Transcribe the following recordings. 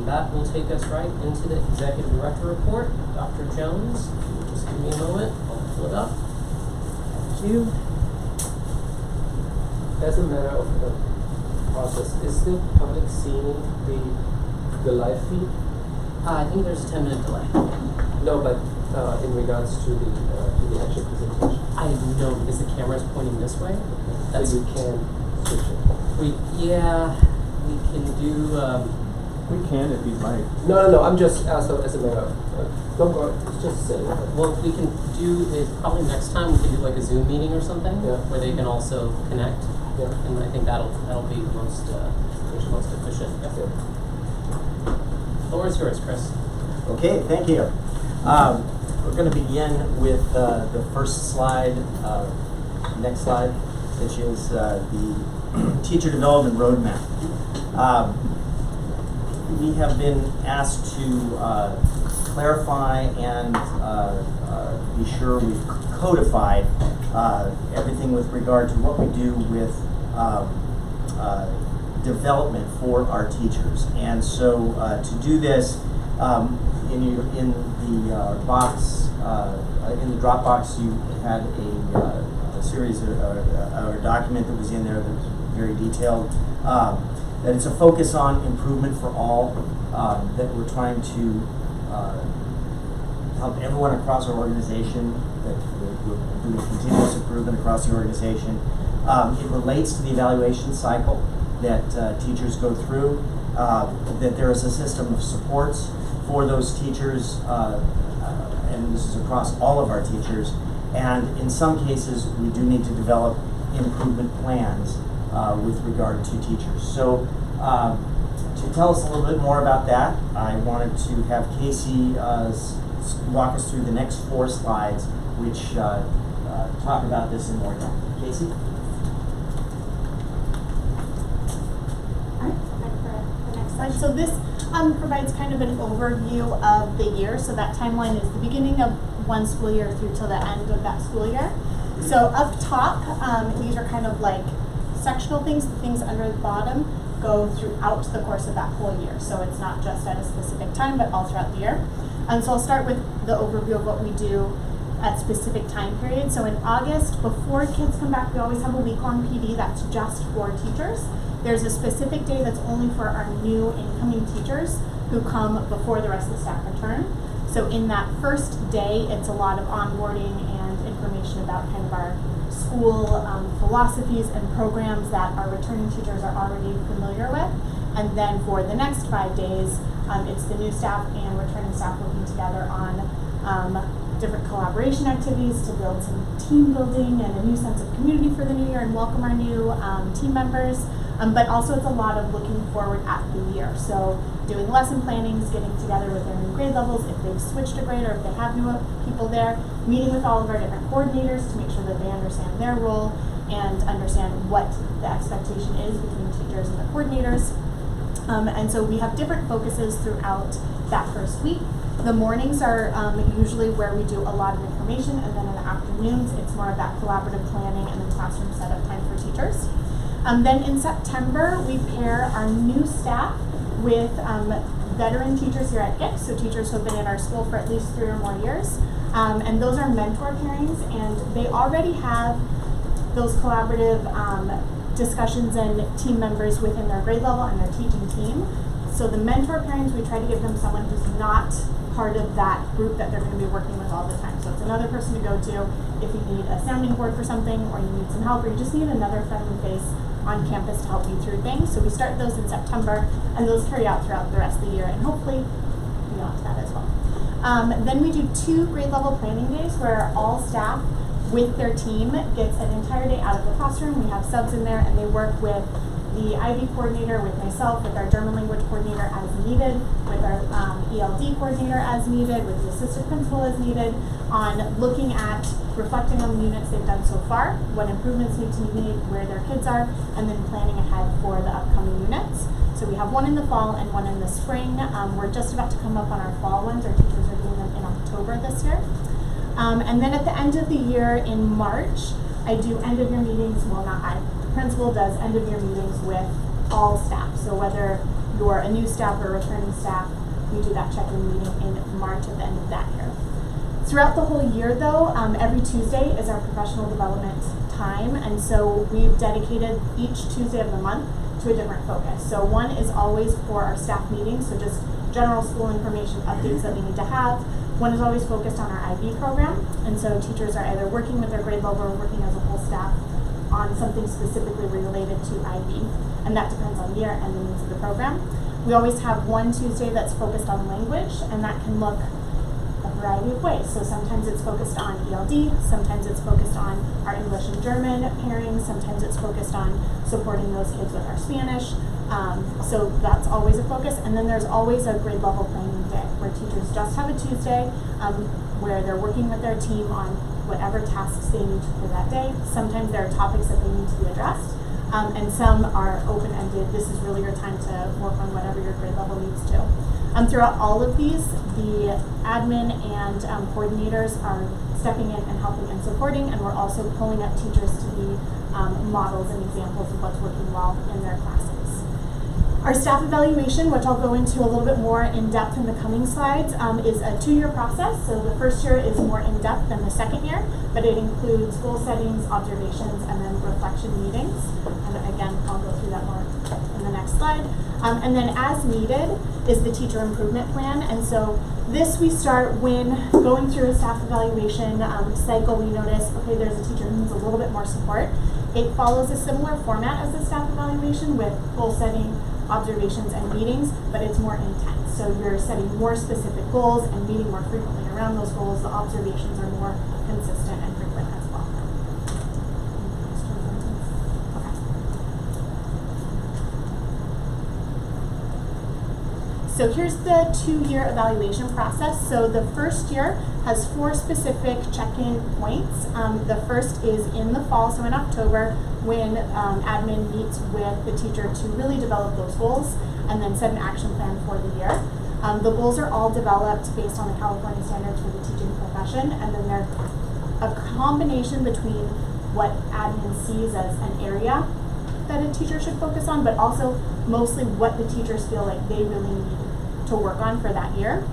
And that will take us right into the executive director report. Dr. Jones, just give me a moment, I'll pull it up. Thank you. As a matter of process, is the public seeing the live feed? I think there's a 10-minute delay. No, but in regards to the actual presentation. I know because the camera's pointing this way. That's So you can switch it. we can do. We can if you'd like. No. I'm just so as a matter of don't go. It's just silly. Well, we can do it probably next time. We can do like a Zoom meeting or something where they can also connect. Yeah. And I think that'll be most efficient. Yeah. The floor is yours, Chris. Okay, thank you. We're going to begin with the first slide, next slide, which is the teacher development roadmap. We have been asked to clarify and be sure we've codified everything with regard to what we do with development for our teachers. And so to do this, in the box, in the Dropbox, you had a series of a document that was in there that was very detailed. That it's a focus on improvement for all. That we're trying to help everyone across our organization. That we're doing continuous improvement across the organization. It relates to the evaluation cycle that teachers go through. That there is a system of supports for those teachers, and this is across all of our teachers. And in some cases, we do need to develop improvement plans with regard to teachers. So to tell us a little bit more about that, I wanted to have Casey walk us through the next 4 slides, which talk about this in more depth. Casey? So this provides kind of an overview of the year. So that timeline is the beginning of one school year through till the end of that school year. So up top, these are kind of like sectional things. The things under the bottom go throughout the course of that whole year. So it's not just at a specific time, but all throughout the year. So I'll start with the overview of what we do at specific time periods. So in August, before kids come back, we always have a week-long PD that's just for teachers. There's a specific day that's only for our new incoming teachers who come before the rest of the staff return. So in that first day, it's a lot of onboarding and information about kind of our school philosophies and programs that our returning teachers are already familiar with. And then for the next 5 days, it's the new staff and returning staff working together on different collaboration activities to build some team building and a new sense of community for the new year and welcome our new team members. But also it's a lot of looking forward at the year. So doing lesson plannings, getting together with their new grade levels, if they've switched a grade or if they have new people there, meeting with all of our different coordinators to make sure that they understand their role and understand what the expectation is between teachers and the coordinators. And so we have different focuses throughout that first week. The mornings are usually where we do a lot of information, and then in the afternoons it's more of that collaborative planning and then classroom setup time for teachers. Then in September, we pair our new staff with veteran teachers here at GIX, so teachers who have been in our school for at least 3 or more years. And those are mentor pairings, and they already have those collaborative discussions and team members within their grade level and their teaching team. So the mentor pairings, we try to give them someone who's not part of that group that they're going to be working with all the time. So it's another person to go to if you need a sounding board for something, or you need some help, or you just need another friendly face on campus to help you through things. So we start those in September, and those carry out throughout the rest of the year, and hopefully beyond that as well. Then we do 2 grade level planning days where all staff with their team gets an entire day out of the classroom. We have subs in there, and they work with the IB coordinator, with myself, with our German language coordinator as needed, with our ELD coordinator as needed, with the assistant principal as needed, on looking at reflecting on the units they've done so far, what improvements need to be made, where their kids are, and then planning ahead for the upcoming units. So we have one in the fall and one in the spring. We're just about to come up on our fall ones. Our teachers are doing them in October this year. And then at the end of the year in March, I do end of year meetings. Well, not I. The principal does end of year meetings with all staff. So whether you're a new staff or returning staff, we do that check-in meeting in March at the end of that year. Throughout the whole year though, every Tuesday is our professional development time, and so we've dedicated each Tuesday of the month to a different focus. So one is always for our staff meetings, so just general school information updates that we need to have. One is always focused on our IB program, and so teachers are either working with their grade level or working as a whole staff on something specifically related to IB, and that depends on the year and the needs of the program. We always have one Tuesday that's focused on language, and that can look a variety of ways. So sometimes it's focused on ELD, sometimes it's focused on our English and German pairing, sometimes it's focused on supporting those kids with our Spanish. So that's always a focus. And then there's always a grade level planning day where teachers just have a Tuesday where they're working with their team on whatever tasks they need for that day. Sometimes there are topics that they need to be addressed. And some are open-ended. This is really your time to work on whatever your grade level needs to. Throughout all of these, the admin and coordinators are stepping in and helping and supporting, and we're also pulling up teachers to be models and examples of what's working well in their classes. Our staff evaluation, which I'll go into a little bit more in depth in the coming slides, is a 2-year process. So the first year is more in depth than the second year, but it includes goal settings, observations, and then reflection meetings. And again, I'll go through that more in the next slide. And then as needed is the teacher improvement plan. And so this we start when going through a staff evaluation cycle. We notice, okay, there's a teacher who needs a little bit more support. It follows a similar format as the staff evaluation with goal setting, observations, and meetings, but it's more intense. So you're setting more specific goals and meeting more frequently around those goals. The observations are more consistent and frequent as well. So here's the 2-year evaluation process. So the first year has 4 specific check-in points. The first is in the fall, so in October, when admin meets with the teacher to really develop those goals and then set an action plan for the year. The goals are all developed based on the California standards for the teaching profession, and then they're a combination between what admin sees as an area that a teacher should focus on, but also mostly what the teachers feel like they really need to work on for that year.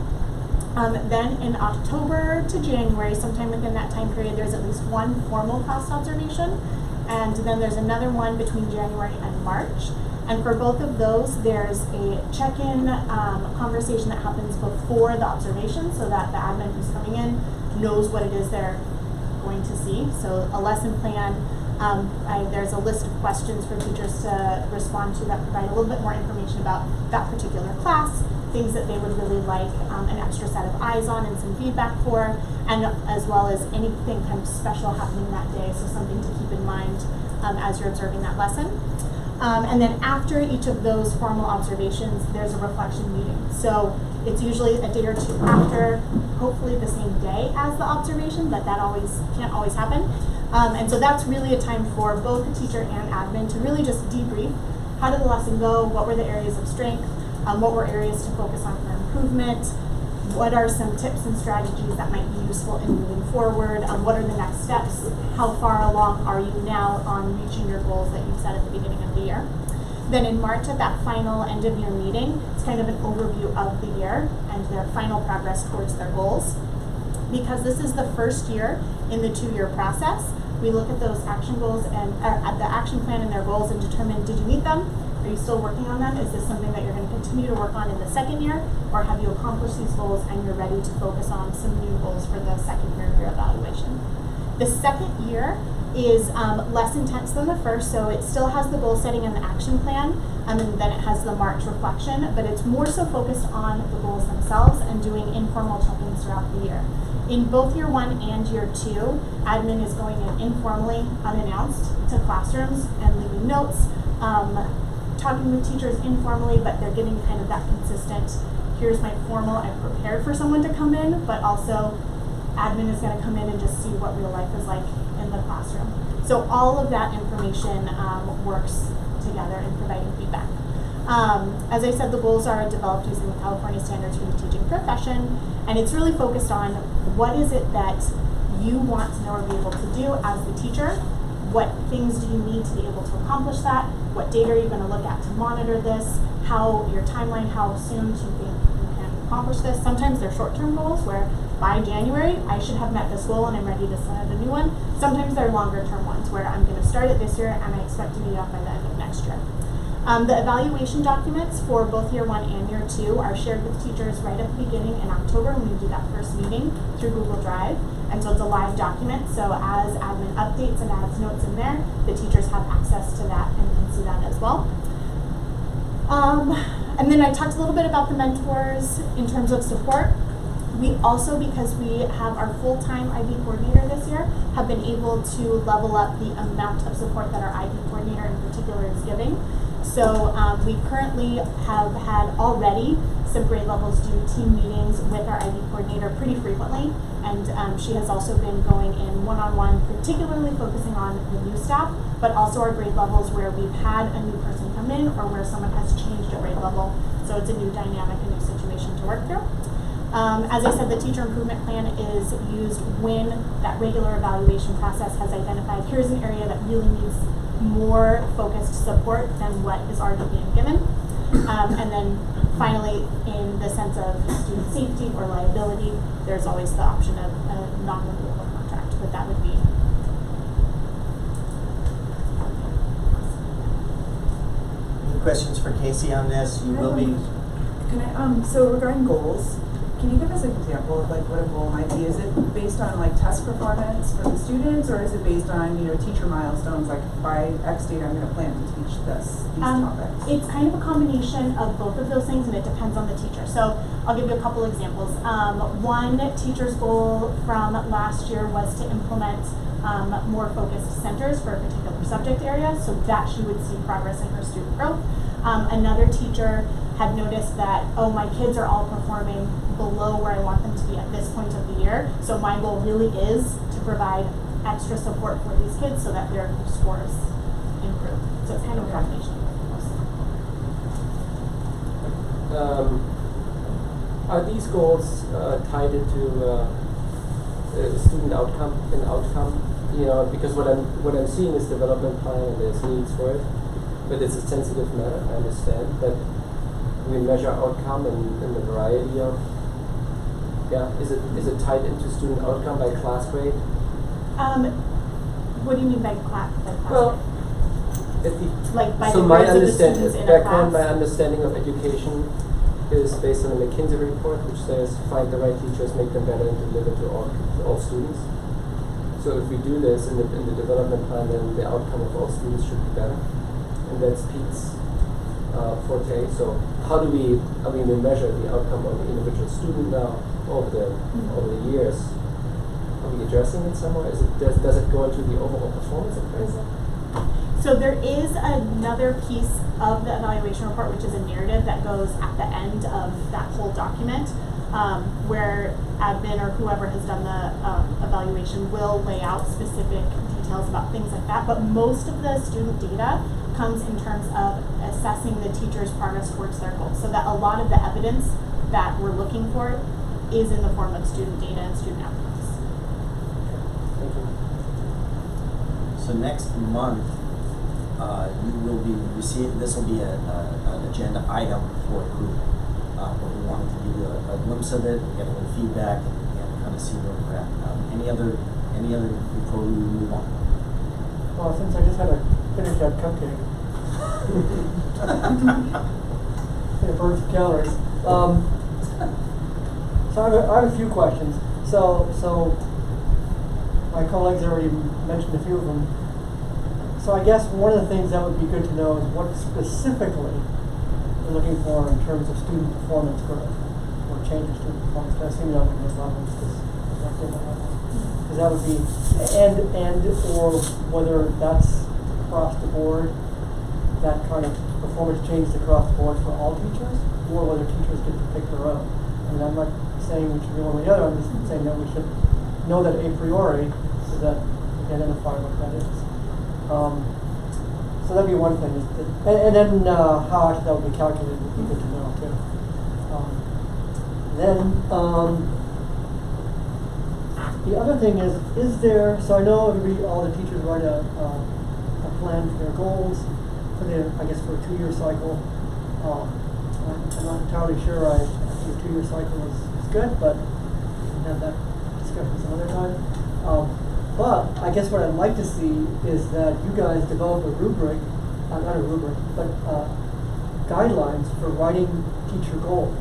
Then in October to January, sometime within that time period, there's at least one formal class observation, and then there's another one between January and March. And for both of those, there's a check-in conversation that happens before the observation so that the admin who's coming in knows what it is they're going to see. So a lesson plan, there's a list of questions for teachers to respond to that provide a little bit more information about that particular class, things that they would really like an extra set of eyes on and some feedback for, and as well as anything kind of special happening that day, so something to keep in mind as you're observing that lesson. And then after each of those formal observations, there's a reflection meeting. So it's usually a day or two after, hopefully the same day as the observation, but that can't always happen. And so that's really a time for both the teacher and admin to really just debrief. How did the lesson go? What were the areas of strength? What were areas to focus on for improvement? What are some tips and strategies that might be useful in moving forward? What are the next steps? How far along are you now on reaching your goals that you've set at the beginning of the year? Then in March, at that final end of year meeting, it's kind of an overview of the year and their final progress towards their goals. Because this is the first year in the 2-year process, we look at those action goals and at the action plan and their goals and determine, did you meet them? Are you still working on them? Is this something that you're going to continue to work on in the second year? Or have you accomplished these goals and you're ready to focus on some new goals for the second year of your evaluation? The second year is less intense than the first, so it still has the goal setting and the action plan, and then it has the March reflection, but it's more so focused on the goals themselves and doing informal check-ins throughout the year. In both year 1 and year 2, admin is going in informally, unannounced, to classrooms and leaving notes, talking with teachers informally, but they're getting kind of that consistent, here's my formal, I've prepared for someone to come in, but also admin is going to come in and just see what real life is like in the classroom. So all of that information works together in providing feedback. As I said, the goals are developed using the California standards for the teaching profession, and it's really focused on what is it that you want to know or be able to do as the teacher, what things do you need to be able to accomplish that? What data are you going to look at to monitor this? How your timeline, how soon do you think you can accomplish this? Sometimes they're short-term goals where by January I should have met this goal and I'm ready to set a new one. Sometimes they're longer-term ones where I'm going to start it this year and I expect to be up by the end of next year. The evaluation documents for both year 1 and year 2 are shared with teachers right at the beginning in October when we do that first meeting through Google Drive. And so it's a live document, so as admin updates and adds notes in there, the teachers have access to that and can see that as well. And then I talked a little bit about the mentors in terms of support. We also, because we have our full-time IB coordinator this year, have been able to level up the amount of support that our IB coordinator in particular is giving. So we currently have had already some grade levels do team meetings with our IB coordinator pretty frequently, and she has also been going in one-on-one, particularly focusing on the new staff, but also our grade levels where we've had a new person come in or where someone has changed a grade level. So it's a new dynamic, a new situation to work through. As I said, the teacher improvement plan is used when that regular evaluation process has identified here's an area that really needs more focused support than what is already being given. And then finally, in the sense of student safety or liability, there's always the option of a non-renewable contract, but that would be. Any questions for Casey on this? You will be. Can I, so regarding goals, can you give us an example of like what a goal might be? Is it based on like test performance for the students, or is it based on, you know, teacher milestones, like by X date I'm going to plan to teach these topics? It's kind of a combination of both of those things, and it depends on the teacher. So I'll give you a couple examples. One teacher's goal from last year was to implement more focused centers for a particular subject area, so that she would see progress in her student growth. Another teacher had noticed that, oh, my kids are all performing below where I want them to be at this point of the year, so my goal really is to provide extra support for these kids so that their scores improve. So it's kind of a combination of both. Are these goals tied into student outcome? You know, because what I'm seeing is development plan and there's needs for it, but it's a sensitive matter. I understand, but we measure outcome in a variety of. Yeah, is it tied into student outcome by class grade? What do you mean by class? Well, like by so the my grades of the understanding, students in a background, class? my understanding of education is based on a McKinsey report, which says find the right teachers, make them better, and deliver to all students. So if we do this in the development plan, then the outcome of all students should be better, and that's Pete's forte. So how do we measure the outcome of the individual student now over the years? Are we addressing it somewhere? Does it go into the overall performance appraisal? So there is another piece of the evaluation report, which is a narrative that goes at the end of that whole document, where admin or whoever has done the evaluation will lay out specific details about things like that. But most of the student data comes in terms of assessing the teacher's progress towards their goals. So that a lot of the evidence that we're looking for is in the form of student data and student outcomes. Thank you. So next month, you will be receiving. This will be an agenda item for approval. But we wanted to give you a glimpse of it, get a little feedback, and kind of see where we're at. Any other before we move on? Well, since I just had to finish that cupcake, it burns some calories. So I have a few questions. So my colleagues already mentioned a few of them. So I guess one of the things that would be good to know is what specifically you're looking for in terms of student performance growth or change in student performance. I assume that would be levels because that would be and or whether that's across the board, that kind of performance changes across the board for all teachers, or whether teachers get to pick their own. I mean, I'm not saying we should do one or the other. I'm just saying that we should know that a priori so that we can identify what that is. So that'd be one thing. And then how actually that would be calculated would be good to know too. The other thing is there, so I know all the teachers write a plan for their goals, for their, I guess for a 2-year cycle. I'm not entirely sure, I think a 2-year cycle is good, but we can have that discussion some other time. But I guess what I'd like to see is that you guys develop a rubric, not a rubric, but guidelines for writing teacher goals.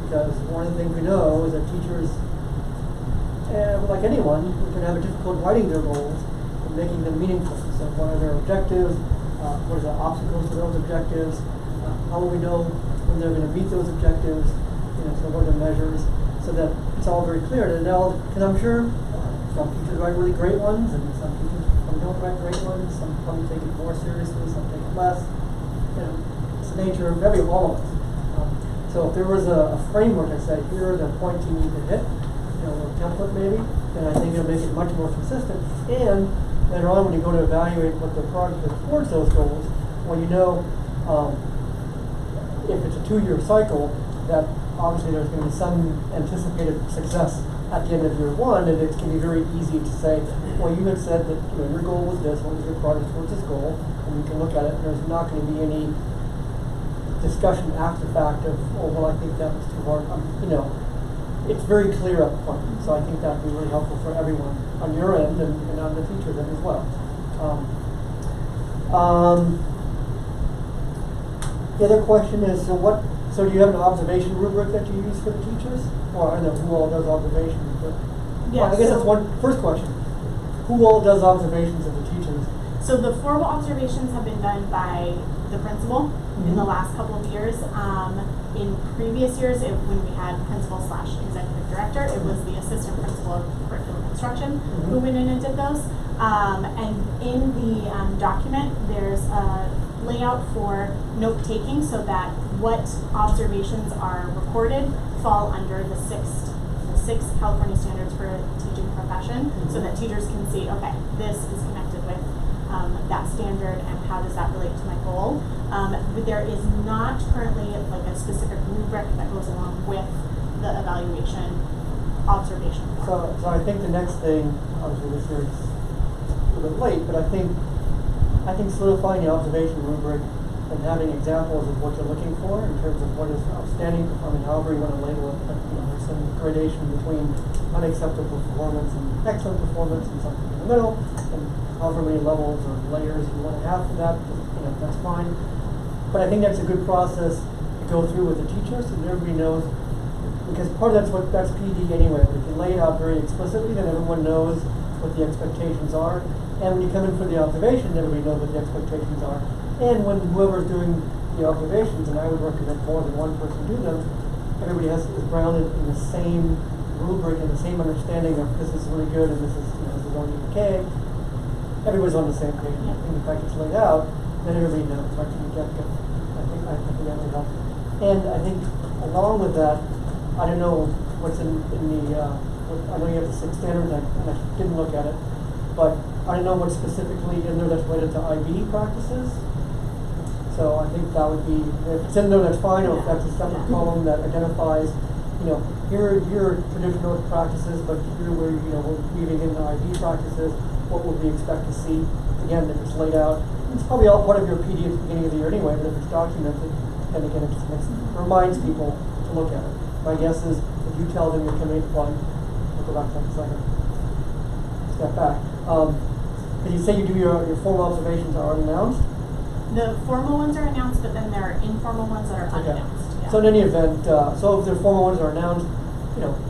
Because one of the things we know is that teachers, like anyone, can have a difficult writing their goals and making them meaningful. So what are their objectives? What are the obstacles to those objectives? How will we know when they're going to meet those objectives? So what are the measures? So that it's all very clear. Because I'm sure some teachers write really great ones, and some teachers don't write great ones. Some take it more seriously, some take it less. It's the nature of all of us. So if there was a framework that said, here are the points you need to hit, a template maybe, then I think it'll make it much more consistent. And later on, when you go to evaluate what the progress is towards those goals, well, if it's a 2-year cycle, that obviously there's going to be some anticipated success at the end of year 1, and it can be very easy to say, well, you had said that your goal was this, what was your progress towards this goal, and you can look at it, and there's not going to be any discussion after the fact of, oh, well, I think that was too hard. It's very clear up front, so I think that would be really helpful for everyone on your end and on the teacher's end as well. The other question is, so do you have an observation rubric that you use for the teachers? Or I don't know who all does observations, but Yeah, I guess so- that's one first question. Who all does observations of the teachers? So the formal observations have been done by the principal in the last couple of years. In previous years, when we had principal/executive director, it was the assistant principal of curriculum instruction who went in and did those. And in the document, there's a layout for note taking so that what observations are recorded fall under the six California standards for teaching profession, so that teachers can see, okay, this is connected with that standard, and how does that relate to my goal? But there is not currently like a specific rubric that goes along with the evaluation observation form. So I think the next thing, obviously this year is a little bit late, but I think solidifying the observation rubric and having examples of what you're looking for in terms of what is outstanding performance, however you want to label it, but there's some gradation between unacceptable performance and excellent performance and something in the middle, and however many levels or layers you want to have for that, that's fine. But I think that's a good process to go through with the teachers so that everybody knows, because part of that's PD anyway. If you lay it out very explicitly, then everyone knows what the expectations are. And when you come in for the observation, everybody knows what the expectations are. And when whoever's doing the observations, and I would recommend more than one person do them, everybody is grounded in the same rubric and the same understanding of this is really good and this is only okay. Everybody's on the same page. Yeah. And if that gets laid out, then everybody knows. I think that would help. And I think along with that, I don't know what's in the. I know you have the 6 standards, and I didn't look at it, but I don't know what's specifically in there that's related to IB practices. So I think that would be, if it's in there, that's fine, or if that's a separate column that identifies, here are your traditional practices, but here we're weaving in the IB practices, what would we expect to see? Again, if it's laid out, it's probably all part of your PD at the beginning of the year anyway, but if it's documented, then again, it just reminds people to look at it. My guess is if you tell them you're coming to one, we'll go back to that in a second. Step back. Did you say you do your formal observations are announced? The formal ones are announced, but then there are informal ones that are unannounced. Yeah. So in any event, so if the formal ones are announced,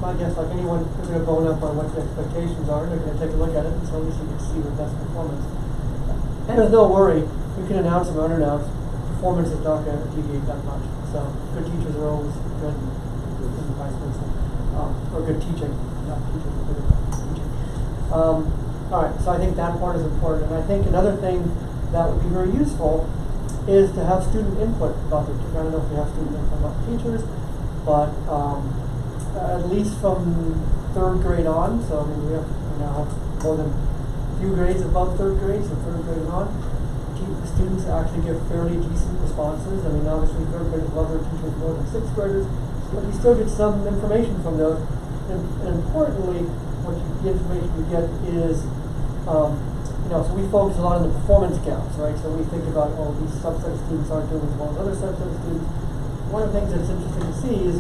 my guess, like anyone, is going to bone up on what the expectations are. They're going to take a look at it, and so at least you can see the best performance. And there's no worry. You can announce or unannounce. Performance is not going to deviate that much. So good teachers are always good, and vice versa. Or good teaching, not teachers, but good teaching. All right, so I think that part is important. And I think another thing that would be very useful is to have student input about the teachers. I don't know if we have student input about the teachers, but at least from 3rd grade on, so I mean we now have more than a few grades above 3rd grade, so 3rd grade on, students actually give fairly decent responses. I mean obviously 3rd graders love their teachers more than 6th graders, but you still get some information from those. And importantly, the information you get is, so we focus a lot on the performance gaps, right? So we think about, oh, these subset of students aren't doing as well as other subset of students. One of the things that's interesting to see is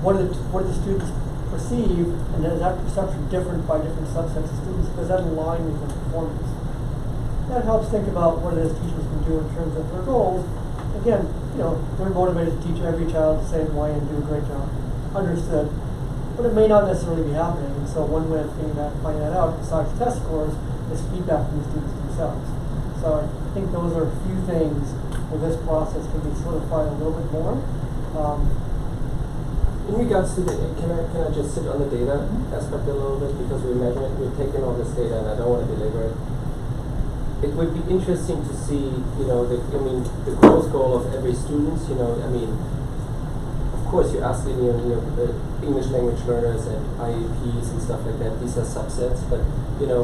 what do the students perceive, and is that perception different by different subsets of students? Does that align with their performance? That helps think about what it is teachers can do in terms of their goals. Again, they're motivated to teach every child the same way and do a great job. Understood. But it may not necessarily be happening, and so one way of finding that out, besides test scores, is feedback from the students themselves. So I think those are a few things where this process can be solidified a little bit more. In regards to can I just sit on the data aspect a little bit, because we're taking all this data and I don't want to belabor it. It would be interesting to see, the growth goal of every student. Of course, you're asking the English language learners and IEPs and stuff like that. These are subsets, but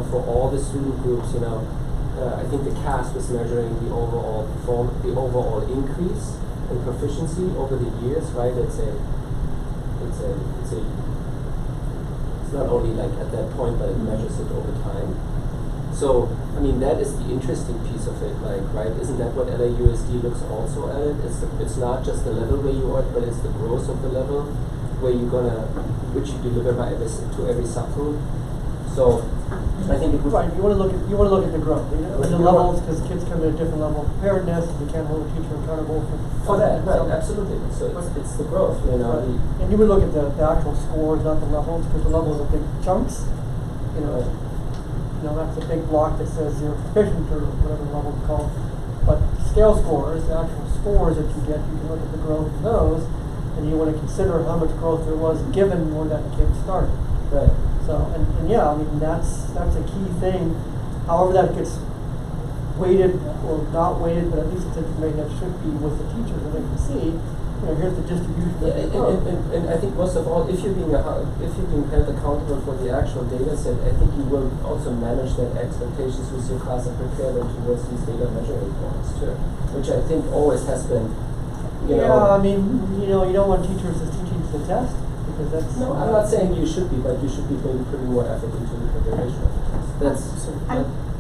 for all the student groups, I think the CAS was measuring the overall increase in proficiency over the years, right? It's not only like at that point, but it measures it over time. So, that is the interesting piece of it, right? Isn't that what LAUSD looks also at it? It's not just the level where you are, but it's the growth of the level which you deliver to every subgroup. So, I think it would. Right, you want to look at the growth, the levels, because kids come at a different level of preparedness, and you can't hold a teacher accountable For that, right, so, absolutely. So it's the growth, Right. And you would look at the actual scores, not the levels, because the levels are big chunks. That's a big block that says you're proficient or whatever level it's called. But scale scores, the actual scores that you get, you can look at the growth of those, and you want to consider how much growth there was given where that kid started. Right. So, that's a key thing. However that gets weighted or not weighted, but at least it's information that should be with the teachers, and they can see, here's the distribution of the growth. And I think most of all, if you're being held accountable for the actual data set, I think you will also manage that expectations with your class and prepare them towards these data measuring points too, which I think always has been, you don't want teachers as teaching to the test, because that's... No, I'm not saying you should be, but you should be putting more effort into the preparation of the test.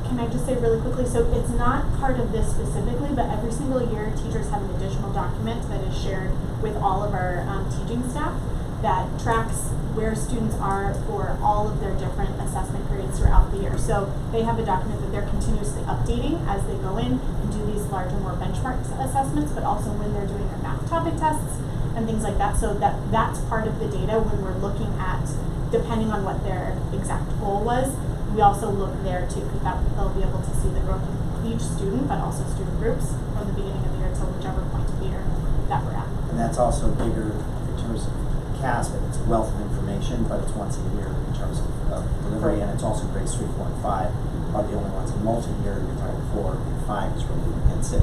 Can I just say really quickly, so it's not part of this specifically, but every single year teachers have an additional document that is shared with all of our teaching staff that tracks where students are for all of their different assessment periods throughout the year. So they have a document that they're continuously updating as they go in and do these larger, more benchmark assessments, but also when they're doing their math topic tests and things like that. So that's part of the data when we're looking at, depending on what their exact goal was. We also look there too, because they'll be able to see the growth of each student, but also student groups from the beginning of the year to whichever point of the year that we're at. And that's also bigger in terms of CAS, but it's a wealth of information, but it's once a year in terms of delivery, and it's also grades 3, 4, and 5 are the only ones in multi-year. You're talking 4 and 5 is really in 6.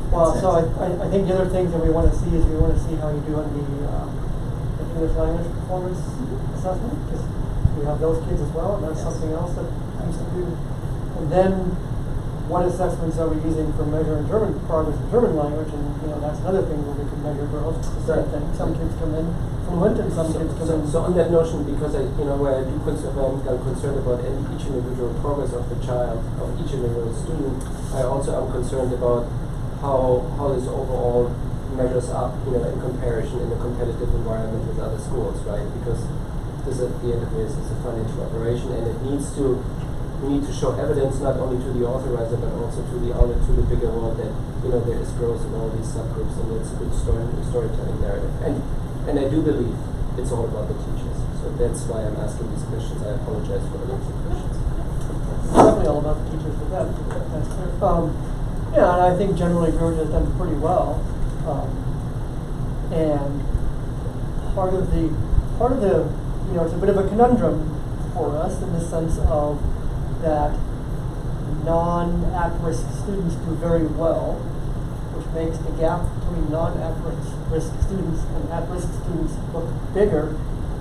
Well, so I think the other things that we want to see is we want to see how you do on the English language performance assessment, because we have those kids as well, and that's something else that needs to do. And then, what assessments are we using for measuring progress in German language? And that's another thing where we can measure growth. It's the same thing. Some kids come in fluent, and some kids come in. So on that notion, because where I'm concerned about each individual progress of the child, of each individual student, I also am concerned about how this overall measures up, in comparison in a competitive environment with other schools, right? Because this at the end of it is a financial operation, and we need to show evidence not only to the authorizer but also to the bigger world that there is growth in all these subgroups, and it's a good storytelling narrative. And I do believe it's all about the teachers. So that's why I'm asking these questions. I apologize for the lots of questions. It's definitely all about the teachers with that. That's clear. And I think generally Georgia has done pretty well. And part of the it's a bit of a conundrum for us in the sense of that non-at-risk students do very well, which makes the gap between non-at-risk students and at-risk students look bigger,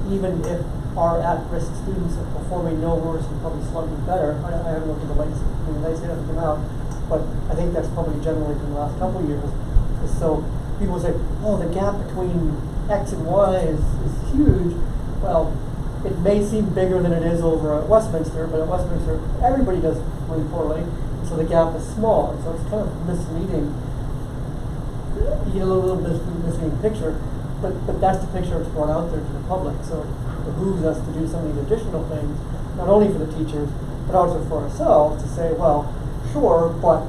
even if our at-risk students are performing no worse and probably slightly better. I haven't looked at the latest data that came out, but I think that's probably generally from the last couple of years. So people say, oh, the gap between X and Y is huge. Well, it may seem bigger than it is over at Westminster, but at Westminster, everybody does really poorly, so the gap is small, and so it's kind of misleading. You get a little misleading picture, but that's the picture that's brought out there to the public, so it behooves us to do some of these additional things, not only for the teachers, but also for ourselves, to say, well, sure, but,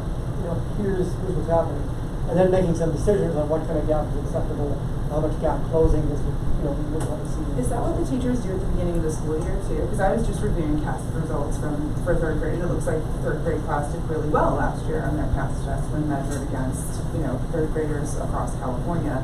here's what's happening. And then making some decisions on what kind of gap is acceptable, how much gap closing is, we would want to see. Is that what the teachers do at the beginning of the school year too? Because I was just reviewing CAST results for third grade. It looks like the third grade class did really well last year on their CAST test when measured against, third graders across California.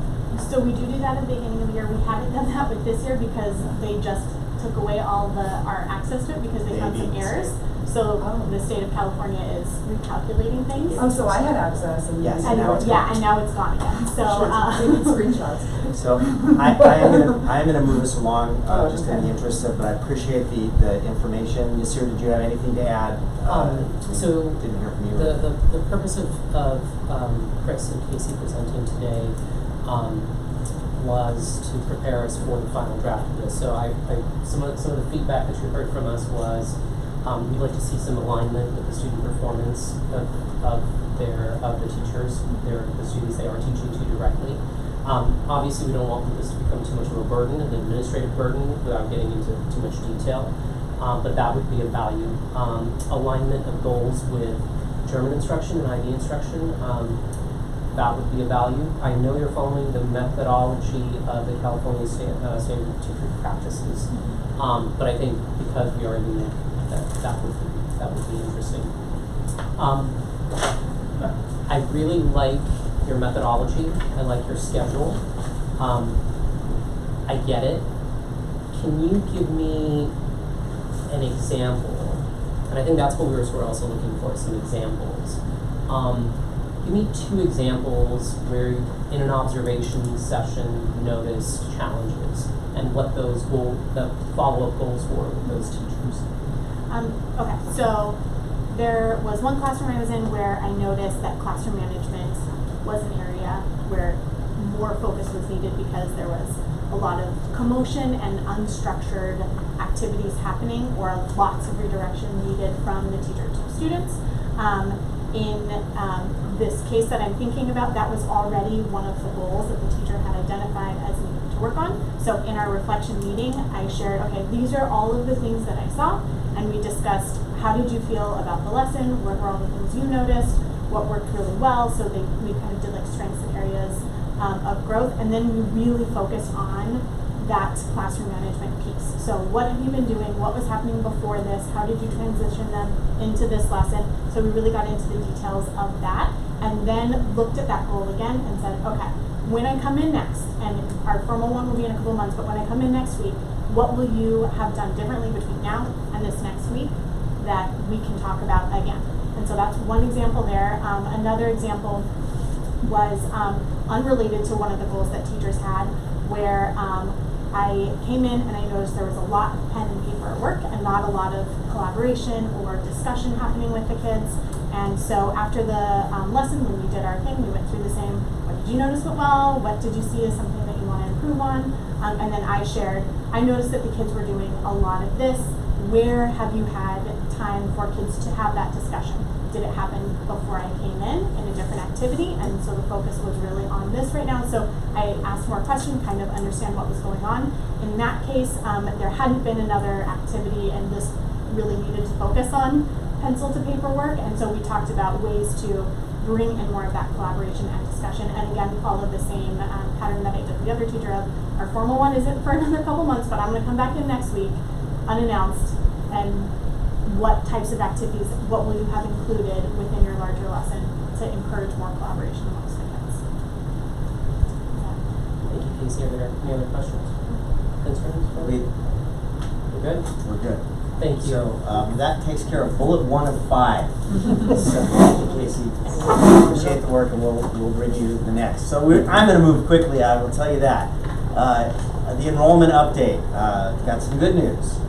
So we do that at the beginning of the year. We haven't done that with this year because they just took away all our access to it because they found some errors. So the state of California is recalculating things. Oh, so I had access and Yes, And now it's gone. and now it's gone again. So taking screenshots. So I am gonna move us along, just in the interest of, but I appreciate the information. Yasir, did you have anything to add? So Didn't hear from you. the purpose of Chris and Casey presenting today was to prepare us for the final draft of this. So some of the feedback that you heard from us was we'd like to see some alignment with the student performance of the teachers, the students they are teaching to directly. Obviously, we don't want this to become too much of a burden, an administrative burden, without getting into too much detail. But that would be a value. Alignment of goals with German instruction and IB instruction, that would be a value. I know you're following the methodology of the California Standard of Teacher Practices, but I think because we are unique, that would be interesting. I really like your methodology. I like your schedule. I get it. Can you give me an example? And I think that's what we were sort of also looking for, some examples. Give me 2 examples where in an observation session you noticed challenges and what the follow-up goals were with those teachers. Okay, so there was one classroom I was in where I noticed that classroom management was an area where more focus was needed because there was a lot of commotion and unstructured activities happening, or lots of redirection needed from the teacher to students. In this case that I'm thinking about, that was already one of the goals that the teacher had identified as needed to work on. So in our reflection meeting, I shared, okay, these are all of the things that I saw, and we discussed how did you feel about the lesson, what were all the things you noticed, what worked really well, so we kind of did like strengths and areas of growth, and then we really focused on that classroom management piece. So what have you been doing? What was happening before this? How did you transition them into this lesson? So we really got into the details of that, and then looked at that goal again and said, okay, when I come in next, and our formal one will be in a couple of months, but when I come in next week, what will you have done differently between now and this next week that we can talk about again? And so that's one example there. Another example was unrelated to one of the goals that teachers had, where I came in and I noticed there was a lot of pen and paper work and not a lot of collaboration or discussion happening with the kids. And so after the lesson, when we did our thing, we went through the same, what did you notice went well? What did you see as something that you want to improve on? And then I shared, I noticed that the kids were doing a lot of this. Where have you had time for kids to have that discussion? Did it happen before I came in a different activity? And so the focus was really on this right now. So I asked more questions, kind of understand what was going on. In that case, there hadn't been another activity, and this really needed to focus on pencil to paper work. And so we talked about ways to bring in more of that collaboration and discussion. And again, followed the same pattern that I did with the other teacher of, our formal one isn't for another couple months, but I'm gonna come back in next week, unannounced, and what types of activities, what will you have included within your larger lesson to encourage more collaboration amongst the kids? Thank you, Casey. Are there any other questions? Concerns? We're good? We're good. Thank you. So that takes care of bullet 1 of 5. So thank you, Casey. Appreciate the work, and we'll bring you the next. So I'm going to move quickly. I will tell you that. The enrollment update. Got some good news.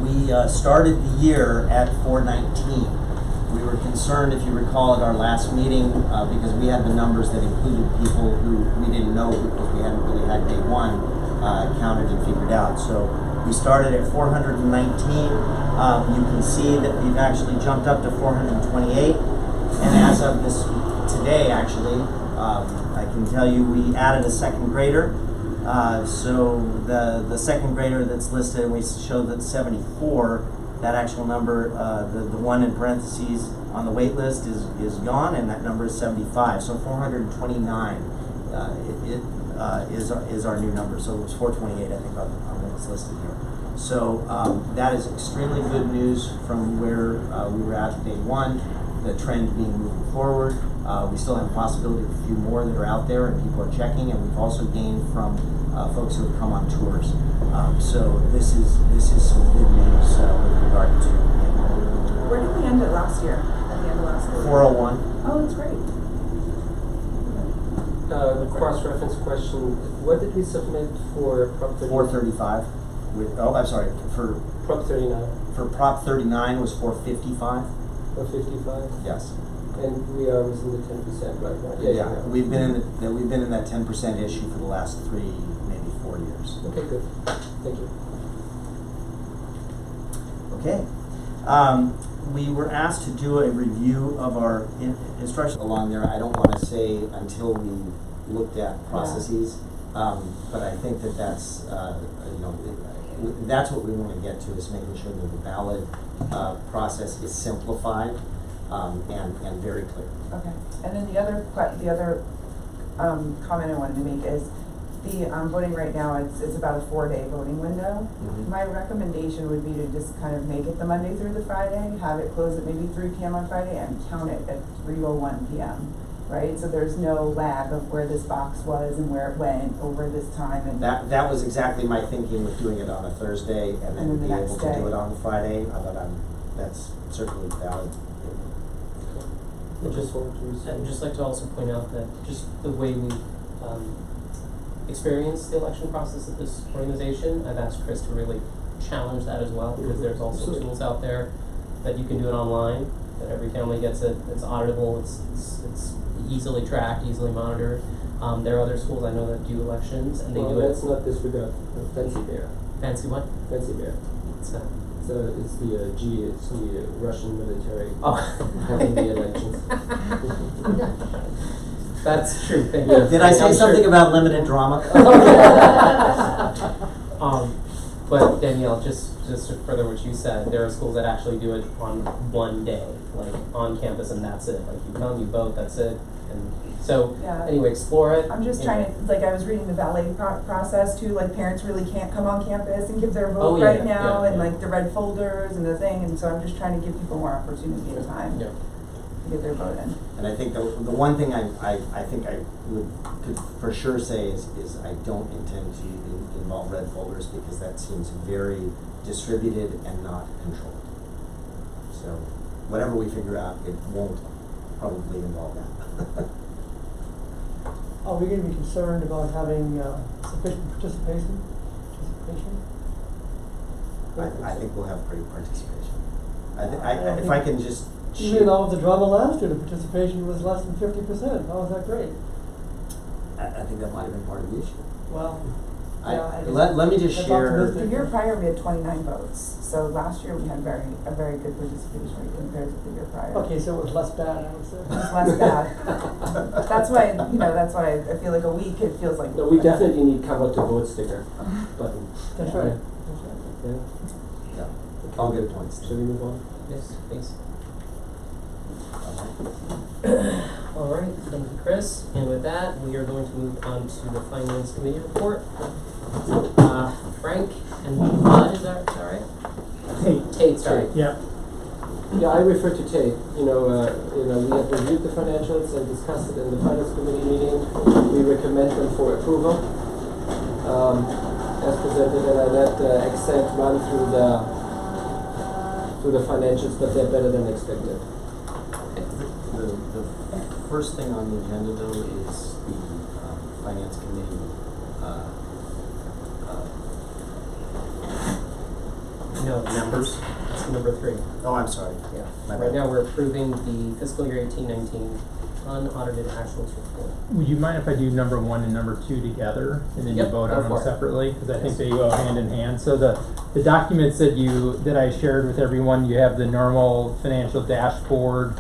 We started the year at 419. We were concerned, if you recall, at our last meeting because we had the numbers that included people who we didn't know because we hadn't really had day 1. counted and figured out. So we started at 419. You can see that we've actually jumped up to 428. And as of today, actually, I can tell you we added a second grader. So the second grader that's listed, we show that 74. That actual number, the one in parentheses on the wait list is gone, and that number is 75. So 429 is our new number. So it was 428, I think, on what's listed here. So that is extremely good news from where we were at day one, the trend being moving forward. We still have a possibility of a few more that are out there and people are checking, and we've also gained from folks who have come on tours. So this is some good news with regard to enrollment. Where did we end it last year? At the end of last year? 401. Oh, that's great. The cross-reference question, what did we submit for Prop 39? 435. I'm sorry. For Prop 39. For Prop 39 was 455. Or 55? Yes. And we are within the 10% right now. Yeah. We've been in that 10% issue for the last 3, maybe 4 years. Okay, good. Thank you. Okay. We were asked to do a review of our instruction along there. I don't want to say until we looked at processes, but I think that's that's what we want to get to, is making sure that the ballot process is simplified and very clear. Okay. And then the other comment I wanted to make is the voting right now, it's about a 4-day voting window. Mm-hmm. My recommendation would be to just kind of make it the Monday through the Friday, have it close at maybe 3 p.m. on Friday, and count it at 3:01 p.m. Right? So there's no lag of where this box was and where it went over this time. And that was exactly my thinking with doing it on a Thursday and then the be next able to day. do it on Friday. That's certainly valid. I just wanted to I'd just like to also point out that just the way we experience the election process at this organization, I've asked Chris to really challenge that as well, because there's also tools out there that you can do it online, that every family gets it, it's auditable, it's easily tracked, easily monitored. There are other schools I know that do elections, and they do it. Let's not disregard Fancy Bear. Fancy what? Fancy Bear. It's not. It's the Russian military Oh. having the elections. That's true, thank you. Did I say I'm something sure. about limited drama? But Danielle, just to further what you said, there are schools that actually do it on one day, like on campus, and that's it. Like you come, you vote, that's it. And so Yeah. anyway, explore it. I'm just you trying know. to, like, I was reading the valet process too, like parents really can't come on campus and give their vote Oh, yeah, right now, yeah, and yeah. like the red folders and the thing, and so I'm just trying to give people more opportunity and time Yeah. to get their vote in. And I think the one thing I think I could for sure say is I don't intend to involve red folders, because that seems very distributed and not controlled. So whatever we figure out, it won't probably involve that. Are we going to be concerned about having sufficient participation? I think we'll have great participation. I If I can just Even though with the drama last year, the participation was less than 50%. How was that great? I think that might have been part of the issue. Well, Let me just that's share. optimistic. The year prior, we had 29 votes, so last year we had a very good participation rate compared to the year prior. okay, so it was less bad, I would say. It was less bad. That's why I feel like a week, it feels like. No, we definitely need cover to vote sticker button. That's right. Yeah. Yeah. All good points. Should we move on? Yes, please. All right, thank you, Chris. And with that, we are going to move on to the Finance Committee report. Frank and Bud, is that right? Tate, sorry. Yeah. Yeah, I refer to Tate. We have reviewed the financials and discussed it in the Finance Committee meeting. We recommend them for approval, as presented, and I let Accent run through the financials, but they're better than expected. The first thing on the agenda, though, is the Finance Committee. No, numbers. That's number 3. Oh, I'm sorry. Yeah. My Right bad. now, we're approving the fiscal year 18-19 unaudited actuals report. Would you mind if I do number 1 and number 2 together, and then you Yep, vote go on them for it. separately? Because I think Yes. they go hand in hand. So the documents that I shared with everyone, you have the normal financial dashboard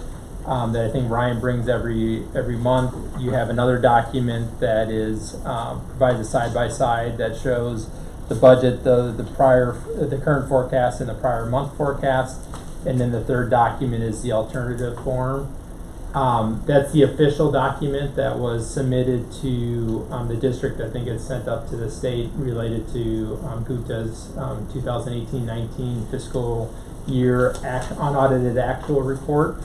that I think Ryan brings every month. You have another document that is provides a side-by-side that shows the budget, the current forecast and the prior month forecast. And then the third document is the alternative form. That's the official document that was submitted to the district. I think it's sent up to the state related to Gupta's 2018-19 fiscal year unaudited actual report.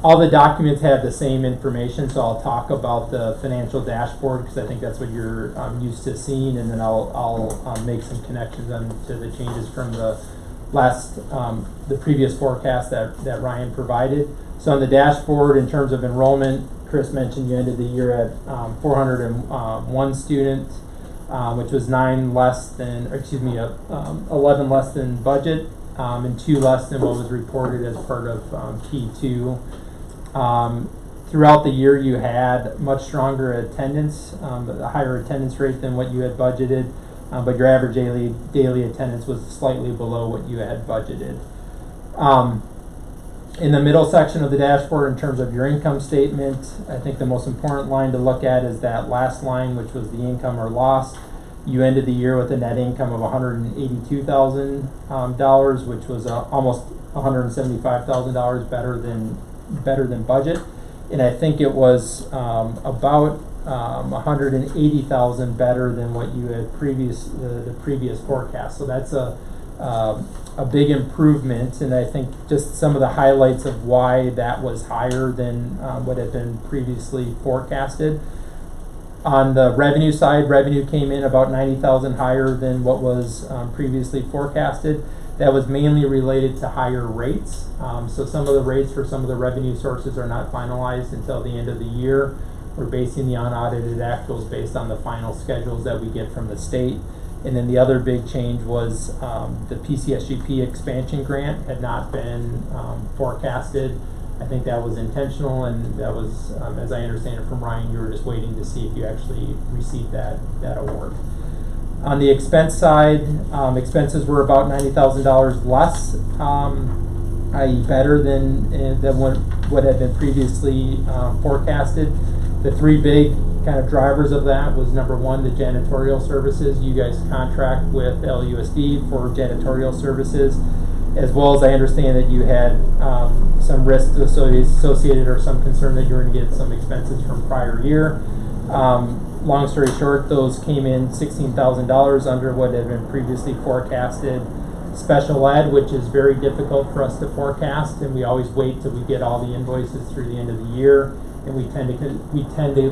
All the documents have the same information, so I'll talk about the financial dashboard because I think that's what you're used to seeing, and then I'll make some connections to the changes from the previous forecast that Ryan provided. So on the dashboard, in terms of enrollment, Chris mentioned you ended the year at 401 students, which was 11 less than budget, and 2 less than what was reported as part of P2. Throughout the year, you had much stronger attendance, a higher attendance rate than what you had budgeted, but your average daily attendance was slightly below what you had budgeted. In the middle section of the dashboard, in terms of your income statement, I think the most important line to look at is that last line, which was the income or loss. You ended the year with a net income of $182,000, which was almost $175,000 better than budget, and I think it was about $180,000 better than what you had the previous forecast. So that's a big improvement, and I think just some of the highlights of why that was higher than what had been previously forecasted. On the revenue side, revenue came in about $90,000 higher than what was previously forecasted. That was mainly related to higher rates. So some of the rates for some of the revenue sources are not finalized until the end of the year. We're basing the unaudited actuals based on the final schedules that we get from the state. And then the other big change was the PCSGP expansion grant had not been forecasted. I think that was intentional, and that was, as I understand it from Ryan, you were just waiting to see if you actually received that award. On the expense side, expenses were about $90,000 less, i.e. better than what had been previously forecasted. The 3 big kind of drivers of that was, number 1, the janitorial services. You guys contract with LUSD for janitorial services, as well as I understand that you had some risks associated or some concern that you were going to get some expenses from prior year. Long story short, those came in $16,000 under what had been previously forecasted. Special ed, which is very difficult for us to forecast, and we always wait till we get all the invoices through the end of the year, and we tend to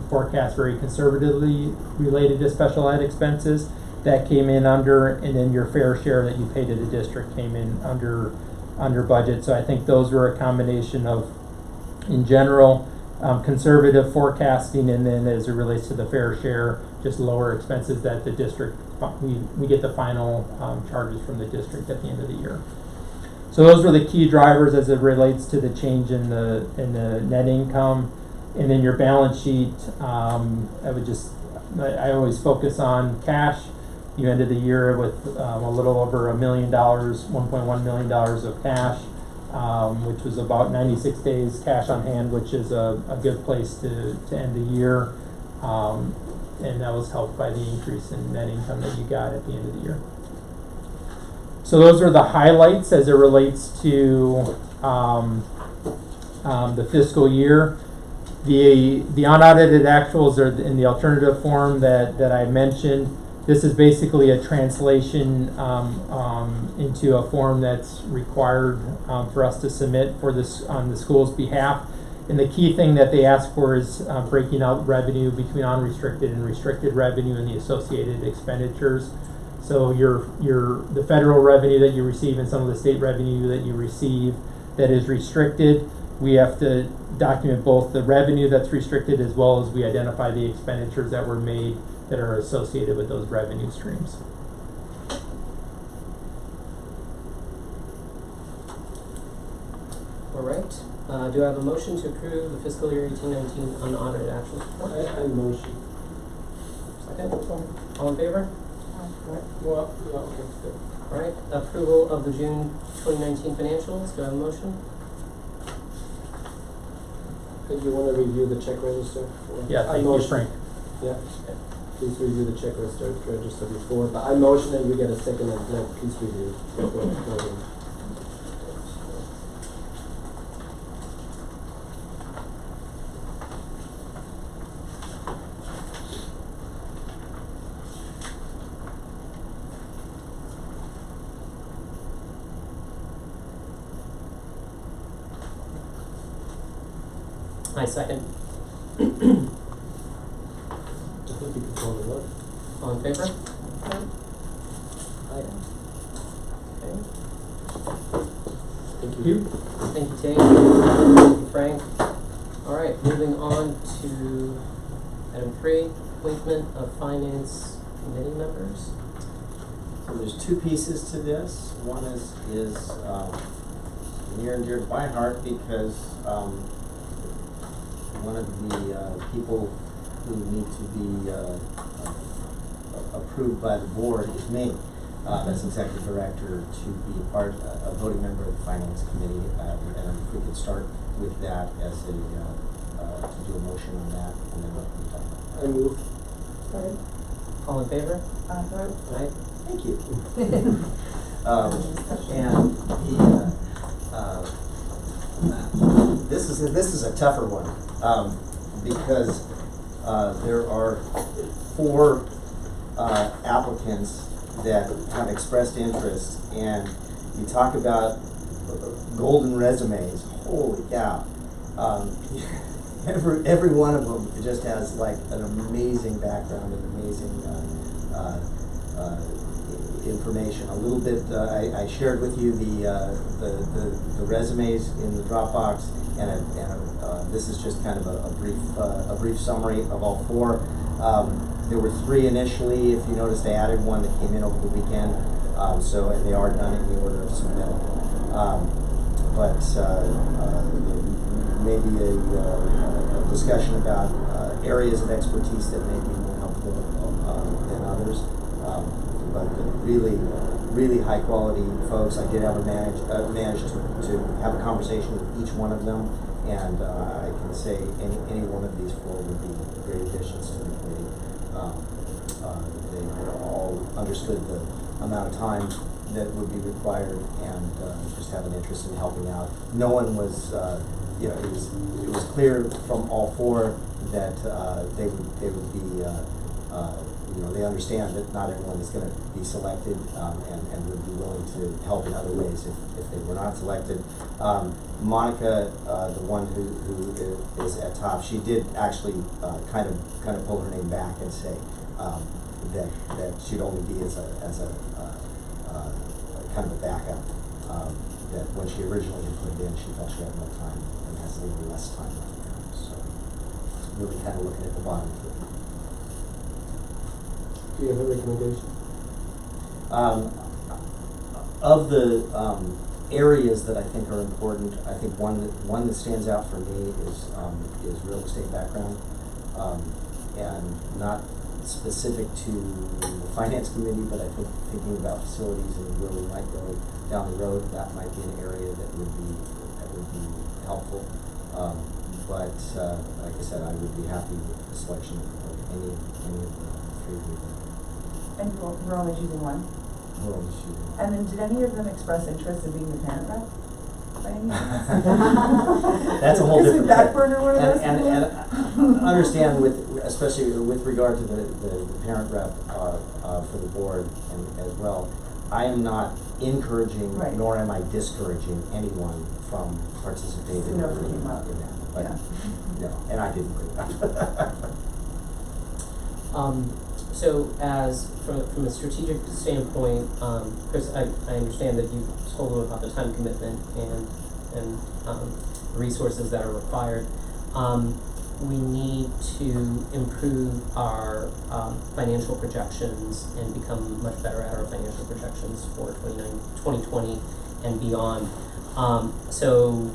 forecast very conservatively related to special ed expenses. That came in under, and then your fair share that you pay to the district came in under budget. So I think those were a combination of, in general, conservative forecasting, and then as it relates to the fair share, just lower expenses that the district, we get the final charges from the district at the end of the year. So those were the key drivers as it relates to the change in the net income. And then your balance sheet, I always focus on cash. You ended the year with a little over $1 million, $1.1 million of cash, which was about 96 days cash on hand, which is a good place to end the year. And that was helped by the increase in net income that you got at the end of the year. So those are the highlights as it relates to the fiscal year. The unaudited actuals are in the alternative form that I mentioned. This is basically a translation into a form that's required for us to submit for this on the school's behalf. And the key thing that they ask for is breaking out revenue between unrestricted and restricted revenue and the associated expenditures. So the federal revenue that you receive and some of the state revenue that you receive that is restricted, we have to document both the revenue that's restricted as well as we identify the expenditures that were made that are associated with those revenue streams. All right. Do I have a motion to approve the fiscal year 18-19 unaudited actual report? I motion. Second? All in favor? Well, yeah, okay, good. All right, approval of the June 2019 financials. Do I have a motion? Do you want to review the check register? Yeah, I thank you, motion. Frank. Yeah. Please review the check register before, but I motion and we get a second and then please review before voting. I second. I think you can call the vote. All in favor? Aye. Okay. Thank you. Thank you, Tate. Thank you, Frank. All right, moving on to item 3, appointment of finance committee members. So there's two pieces to this. One is near and dear to my heart because one of the people who need to be approved by the board is me as executive director to be a voting member of the finance committee. And if we could start with that as to do a motion on that and then what we talk about. I move. All in favor? Right? Thank you. And this is a tougher one because there are 4 applicants that have expressed interest, and you talk about golden resumes. Holy cow! Every one of them just has like an amazing background and amazing information. A little bit, I shared with you the resumes in the Dropbox, and this is just kind of a brief summary of all 4. There were 3 initially. If you noticed, I added one that came in over the weekend. And they are done in the order of submittal. Maybe a discussion about areas of expertise that may be more helpful than others. But really high quality folks. I did have managed to have a conversation with each one of them, and I can say any one of these 4 would be great additions to the committee. They all understood the amount of time that would be required, and just have an interest in helping out. No one was, it was clear from all 4 that they would be, they understand that not everyone is going to be selected, and would be willing to help in other ways if they were not selected. Monica, the one who is at top, she did actually kind of pull her name back and say that she'd only be as a kind of a backup. That when she originally put it in, she felt she had more time and has a little less time right now. So really kind of looking at the bottom of it. Do you have a recommendation? Of the areas that I think are important, I think one that stands out for me is real estate background, and not specific to the finance committee, but I think thinking about facilities and where we might go down the road, that might be an area that would be helpful. But like I said, I would be happy with the selection of any of the 3 people. And we're only choosing one? We're only choosing one. And then did any of them express interest in being the parent rep? By any means? That's a whole different Is back thing. burner one of those? And understand especially with regard to the parent rep for the board and as well, I am not encouraging Right. nor am I discouraging anyone from participating No, in for you, that. But yeah. no, and I didn't bring that. So as from a strategic standpoint, Chris, I understand that you told them about the time commitment and resources that are required. We need to improve our financial projections and become much better at our financial projections for 2020 and beyond. So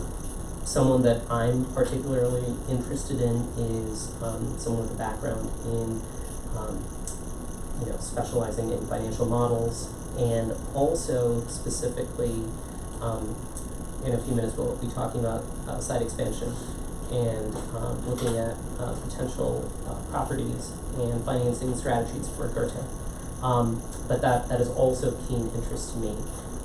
Someone that I'm particularly interested in is someone with a background in specializing in financial models, and also specifically in a few minutes we'll be talking about site expansion and looking at potential properties and financing strategies for Goethe. But that is also of keen interest to me.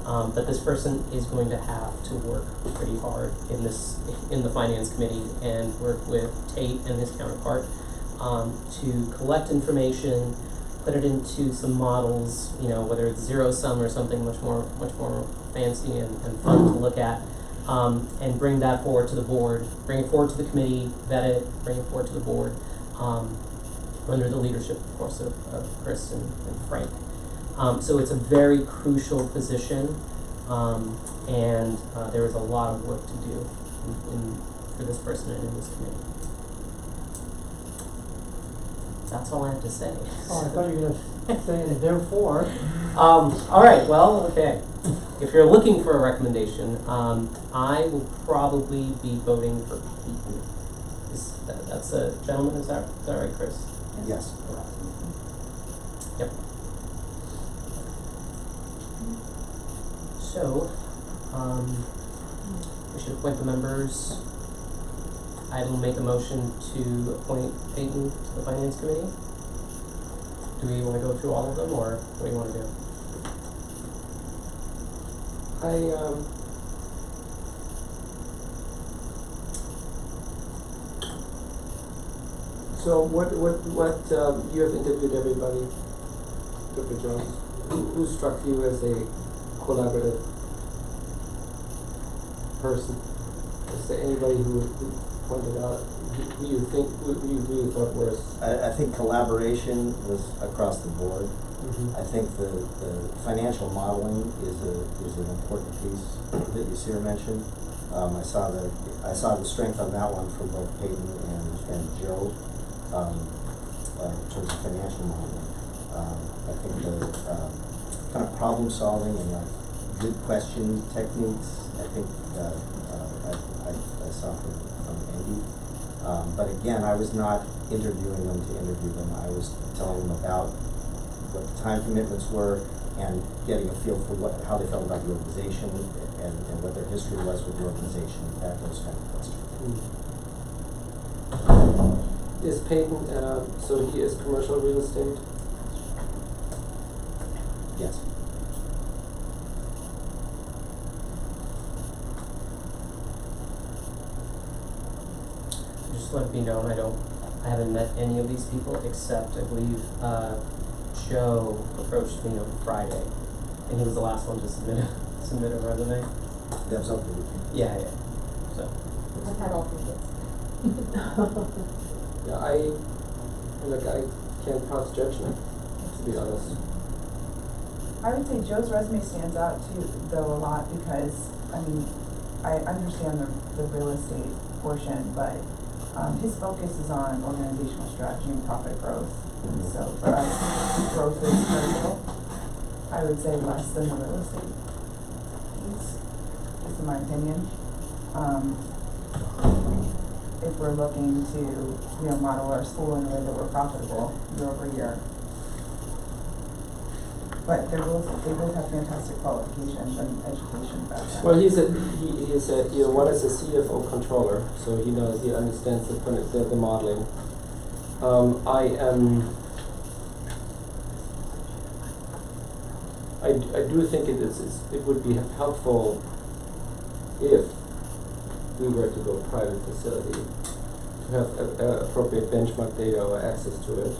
But this person is going to have to work pretty hard in the finance committee and work with Tate and his counterpart to collect information, put it into some models, whether it's zero sum or something much more fancy and fun to look at, and bring that forward to the board, bring it forward to the committee, vet it, bring it forward to the board, under the leadership, of course, of Chris and Frank. So it's a very crucial position, and there is a lot of work to do for this person and in this committee. That's all I have to say. Oh, I thought you were gonna say it therefore. All right, well, okay. If you're looking for a recommendation, I will probably be voting for Peyton. That's a gentleman, is that right, Chris? Yes. Yep. So, we should appoint the members. I will make a motion to appoint Peyton to the Finance Committee. Do we want to go through all of them, or what do you want to do? So what you have interviewed everybody, Dr. Jones. Who struck you as a collaborative person? Is there anybody who pointed out who you really thought was? I think collaboration was across the board. Mm-hmm. I think the financial modeling is an important piece that Yasir mentioned. I saw the strength on that one from both Peyton and Joe in terms of financial modeling. I think the kind of problem solving and good question techniques, I think I saw from Andy. But again, I was not interviewing them to interview them. I was telling them about what the time commitments were and getting a feel for how they felt about the organization and what their history was with the organization, those kind of questions. Is Peyton, so he is commercial real estate? Yes. Just let it be known, I haven't met any of these people except, I believe, Joe approached me on Friday, and he was the last one to submit a resume. That's okay. Yeah. So. I've had all three kids. Yeah, I can't pass judgment, to be honest. I would say Joe's resume stands out too, though, a lot because, I understand the real estate portion, but his focus is on organizational strategy and profit growth. Mm-hmm. So for us, growth is critical. I would say less than the real estate piece, just in my opinion. If we're looking to, model our school in a way that we're profitable year over year. But they both have fantastic qualifications and education background. Well, he's one is a CFO controller, so he understands the modeling. I do think it would be helpful if we were to go private facility to have appropriate benchmark data or access to it.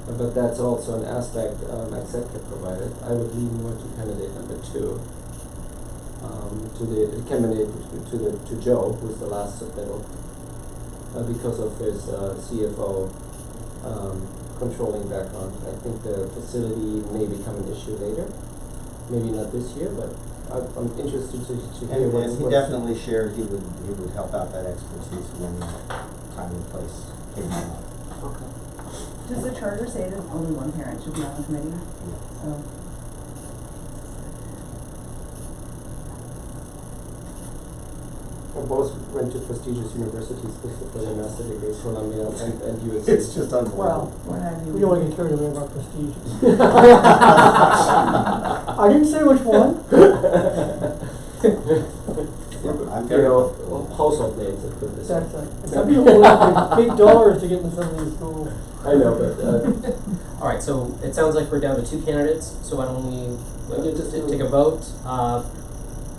But that's also an aspect Acceptec provided. I would lean more to candidate number 2, to Joe, who's the last submittal, because of his CFO controlling background. I think the facility may become an issue later, maybe not this year, but I'm interested to hear what's. And he definitely shared he would help out that expertise when time and place came along. Okay. Does the charter say that only one parent should be on the committee? Yeah. Oh. both went to prestigious universities for their master degrees, Columbia and UNC. It's just unbelievable. Well, We're not we even- don't want to get carried away about prestige. I didn't say which one. I'm You very, know, household names, let's put it this way. That's right. And some people will pay big dollars to get into some of these schools. I know, but, All right, so it sounds like we're down to 2 candidates, so why don't we Just take a vote?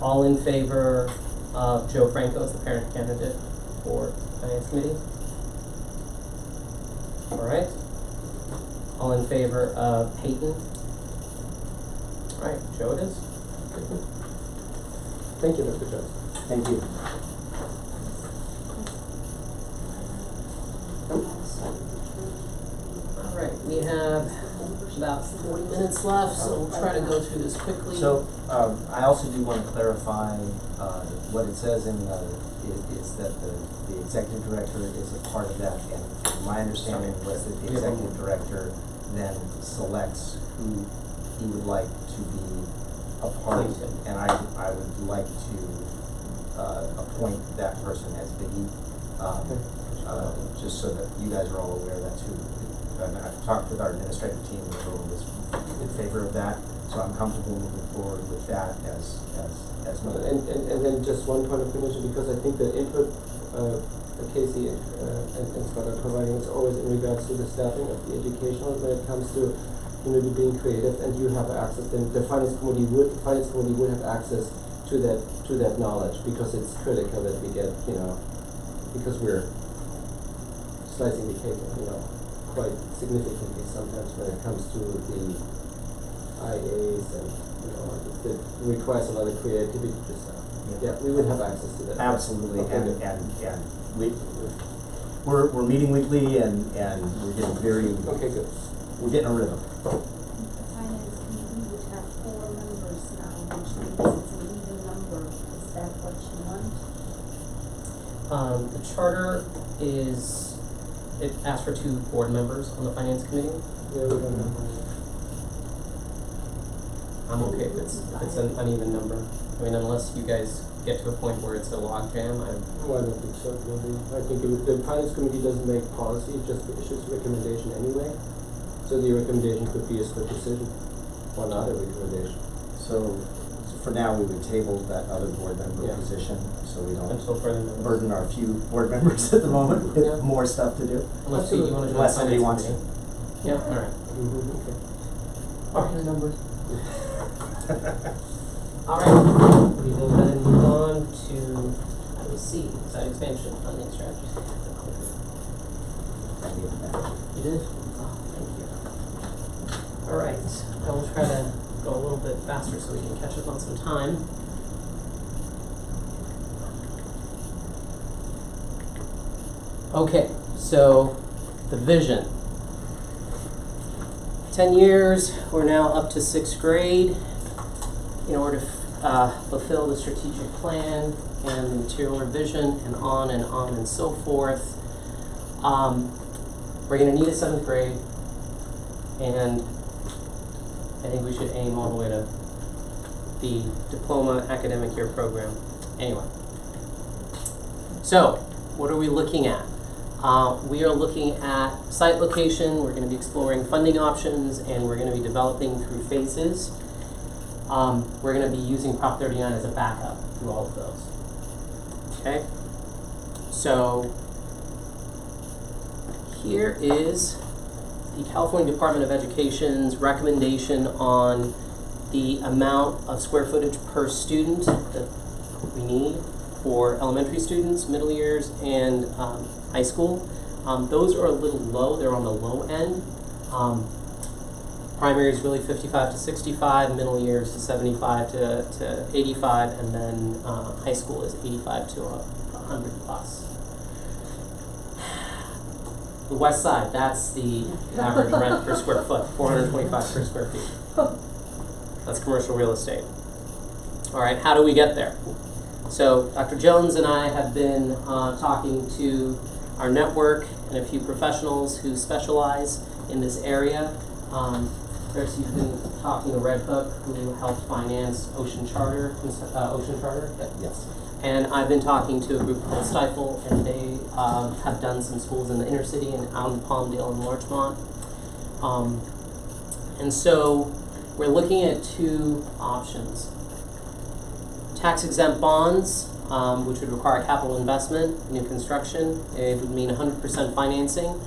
All in favor of Joe Franco as the parent candidate for Finance Committee? All right. All in favor of Peyton? All right, Joe it is. thank you, Mr. Jones. thank you. All right, we have about 40 minutes left, so we'll try to go through this quickly. So, I also do want to clarify, what it says in the, is that the executive director is a part of that, and my understanding was that the executive director then selects who he would like to be a part of, and I would like to, appoint that person as Biggie, just so that you guys are all aware that's who. I've talked with our administrative team, and everyone was in favor of that, so I'm comfortable moving forward with that as well. And then just one point of information, because I think the input Casey and Scott are providing is always in regards to the staffing of the educational when it comes to being creative, and you have access. Then the finance committee would have access to that knowledge, because it's critical that we get because we're slicing the cake quite significantly sometimes when it comes to the IAs, and it requires a lot of creativity to staff. Yeah, we would have access to that. Absolutely, Okay, good. and we're meeting weekly, and we're getting Okay, good. we're getting a rhythm. The finance committee would have 4 members now, which means it's an even number. Is that what you want? The charter it asks for 2 board members on the finance committee. Yeah, we don't have one. I'm okay if it's an uneven number. I mean, unless you guys get to a point where it's a log jam, Well, I don't think so. Maybe. I think the finance committee doesn't make policy; it just issues recommendation anyway. So the recommendation could be a split decision, or not a recommendation. So for now, we would table that other board member Yeah. position, so we don't until further notice. burden our few board members at the moment with Yeah. more stuff to do. Unless you want to join Unless the somebody finance wants to. committee. Yeah, all right. Okay. Our numbers. All right, we will then move on to item C, site expansion funding strategy. I need that. You did? Oh, thank you. All right, I will try to go a little bit faster so we can catch up on some time. Okay, so the vision. 10 years, we're now up to 6th grade. In order to fulfill the strategic plan and the material revision and on and so forth, we're going to need a 7th grade, and I think we should aim all the way to the diploma academic year program. Anyway, so what are we looking at? We are looking at site location. We're going to be exploring funding options, and we're going to be developing through phases. We're going to be using Prop 39 as a backup through all of those. Okay? So here is the California Department of Education's recommendation on the amount of square footage per student that we need for elementary students, middle years, and high school. Those are a little low. They're on the low end. Primary is really 55 to 65, middle years is 75 to 85, and then high school is 85 to 100 plus. The west side, that's the average rent per square foot, 425 per square feet. That's commercial real estate. All right, how do we get there? So Dr. Jones and I have been talking to our network and a few professionals who specialize in this area. Chris, you've been talking to Red Hook, who helped finance Ocean Charter, Yes. And I've been talking to a group called Stifle, and they have done some schools in the inner city and out in Palmdale and Larchmont. And so we're looking at two options. Tax exempt bonds, which would require capital investment, new construction. It would mean 100% financing.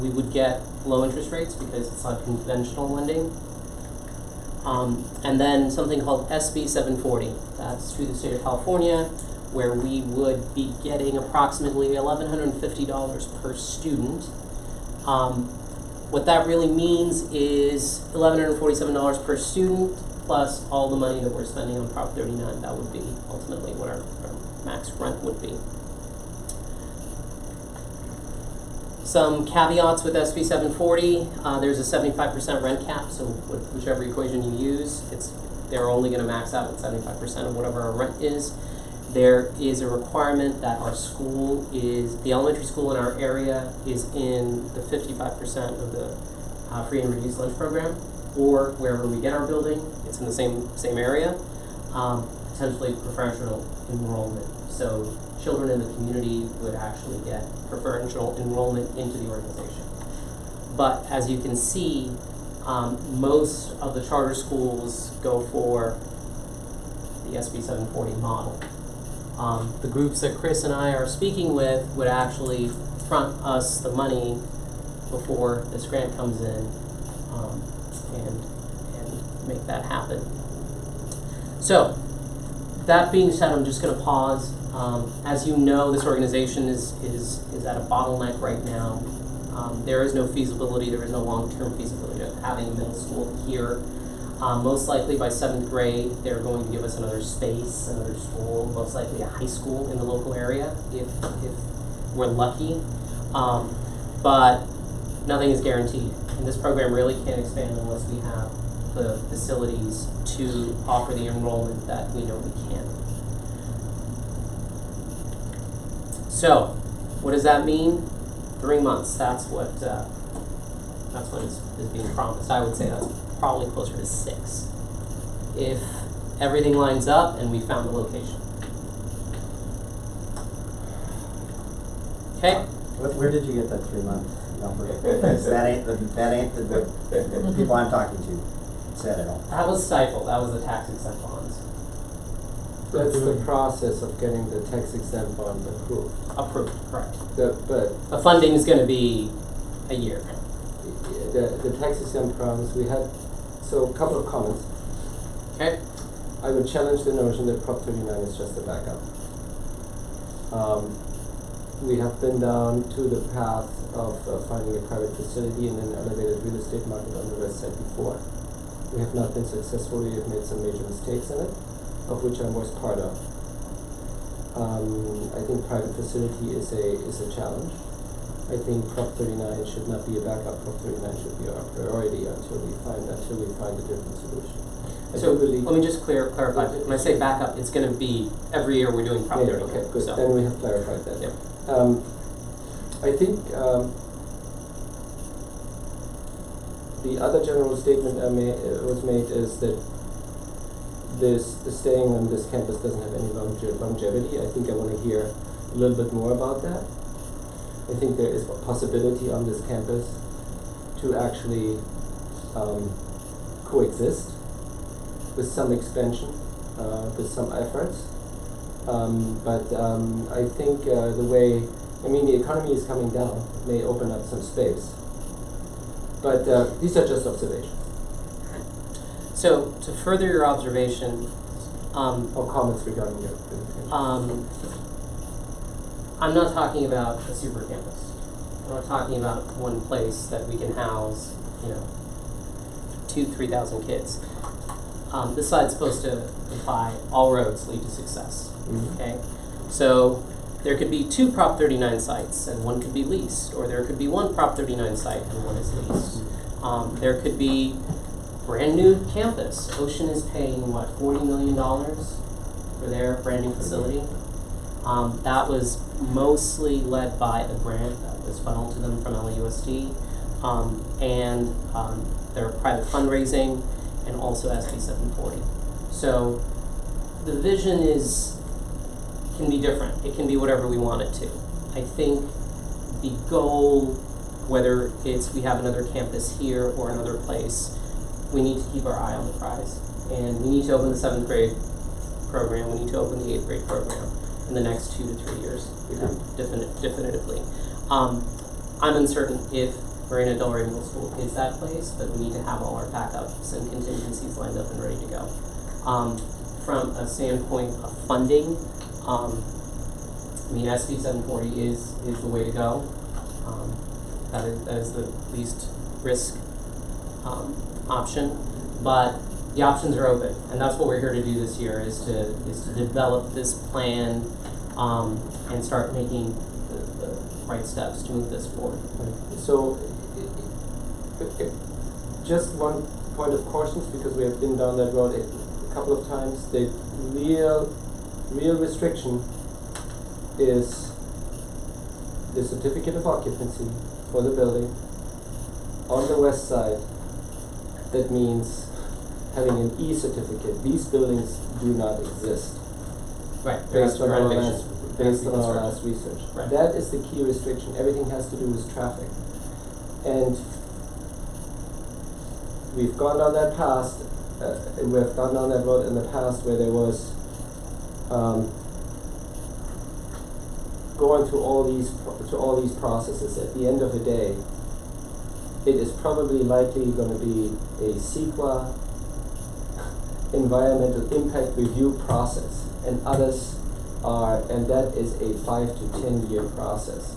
We would get low interest rates because it's not conventional lending. And then something called SB 740. That's through the state of California, where we would be getting approximately $1,150 per student. What that really means is $1,147 per student plus all the money that we're spending on Prop 39. That would be ultimately what our max rent would be. Some caveats with SB 740. There's a 75% rent cap, so whichever equation you use, they're only going to max out at 75% of whatever our rent is. There is a requirement that our school the elementary school in our area is in the 55% of the free and reduced lunch program, or wherever we get our building, it's in the same area, potentially preferential enrollment. So children in the community would actually get preferential enrollment into the organization. But as you can see, most of the charter schools go for the SB 740 model. The groups that Chris and I are speaking with would actually front us the money before this grant comes in, and make that happen. So, that being said, I'm just going to pause. As you know, this organization is at a bottleneck right now. There is no feasibility, there is no long-term feasibility of having a middle school here. Most likely by 7th grade, they're going to give us another space, another school, most likely a high school in the local area if we're lucky. But nothing is guaranteed. And this program really can't expand unless we have the facilities to offer the enrollment that we know we can. So, what does that mean? 3 months. That's what is being promised. I would say that's probably closer to 6, if everything lines up and we found a location. Okay. Where did you get that 3-month number? Because that ain't the people I'm talking to said it all. That was Stifle. That was the tax exempt bonds. That's the process of getting the tax exempt bond approved. Approved, correct. But The funding is going to be a year. the tax exempt promise, we had, so a couple of comments. Okay. I would challenge the notion that Prop 39 is just a backup. We have been down to the path of finding a private facility in an elevated real estate market on the west side before. We have not been successful. We have made some major mistakes in it, of which I was part of. I think private facility is a challenge. I think Prop 39 should not be a backup. Prop 39 should be our priority until we find a different solution. So let me just clarify. When I say backup, it's going to be every year we're doing Prop 39. Okay, good. So. Then we have clarified that. Yep. I think the other general statement was made is that staying on this campus doesn't have any longevity. I think I want to hear a little bit more about that. I think there is a possibility on this campus to actually coexist with some expansion, with some efforts. But I think the economy is coming down, may open up some space. But these are just observations. So to further your observation, or comments regarding your I'm not talking about a super campus. I'm not talking about one place that we can house, 2,000-3,000 kids. This slide's supposed to imply all roads lead to success. Mm-hmm. Okay, so there could be 2 Prop 39 sites and one could be leased, or there could be 1 Prop 39 site and one is leased. There could be brand new campus. Ocean is paying $40 million for their brand new facility. That was mostly led by a grant that was funneled to them from LAUSD, and their private fundraising, and also SB 740. So the vision can be different. It can be whatever we want it to. I think the goal, whether it's we have another campus here or another place, we need to keep our eye on the prize. And we need to open the 7th grade program, we need to open the 8th grade program in the next 2 to 3 years, definitively. I'm uncertain if Marina Del Rey Middle School is that place, but we need to have all our backups and contingencies lined up and ready to go. From a standpoint of funding, I mean, SB 740 is the way to go. That is the least risk option, but the options are open, and that's what we're here to do this year, is to develop this plan and start making the right steps to move this forward. So, just one point of caution, because we have been down that road a couple of times. The real restriction is the certificate of occupancy for the building on the west side. That means having an E-certificate. These buildings do not exist. Right. Based on our renovation. last research. Right. That is the key restriction. Everything has to do with traffic. And we've gone down that past, we've gone down that road in the past where there was going through all these processes. At the end of the day, it is probably likely going to be a CEQA environmental impact review process, and others are, and that is a 5 to 10 year process.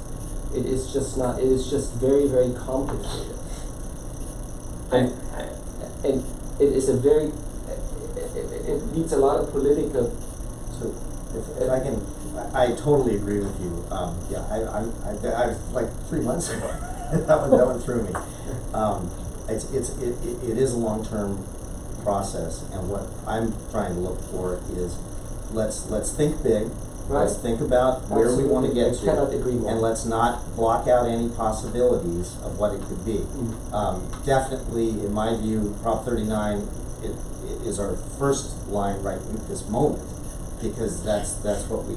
It is just not. It is just very, very complicated, and it is a very. It needs a lot of political. So, if I can, I totally agree with you. Yeah, I like 3 months ago. that one threw me. It is a long-term process, and what I'm trying to look for is let's think big. Right. Let's think about where we want to get to, cannot agree more. and let's not block out any possibilities of what it could be. Definitely, in my view, Prop 39 it is our first line right in this moment, because that's what we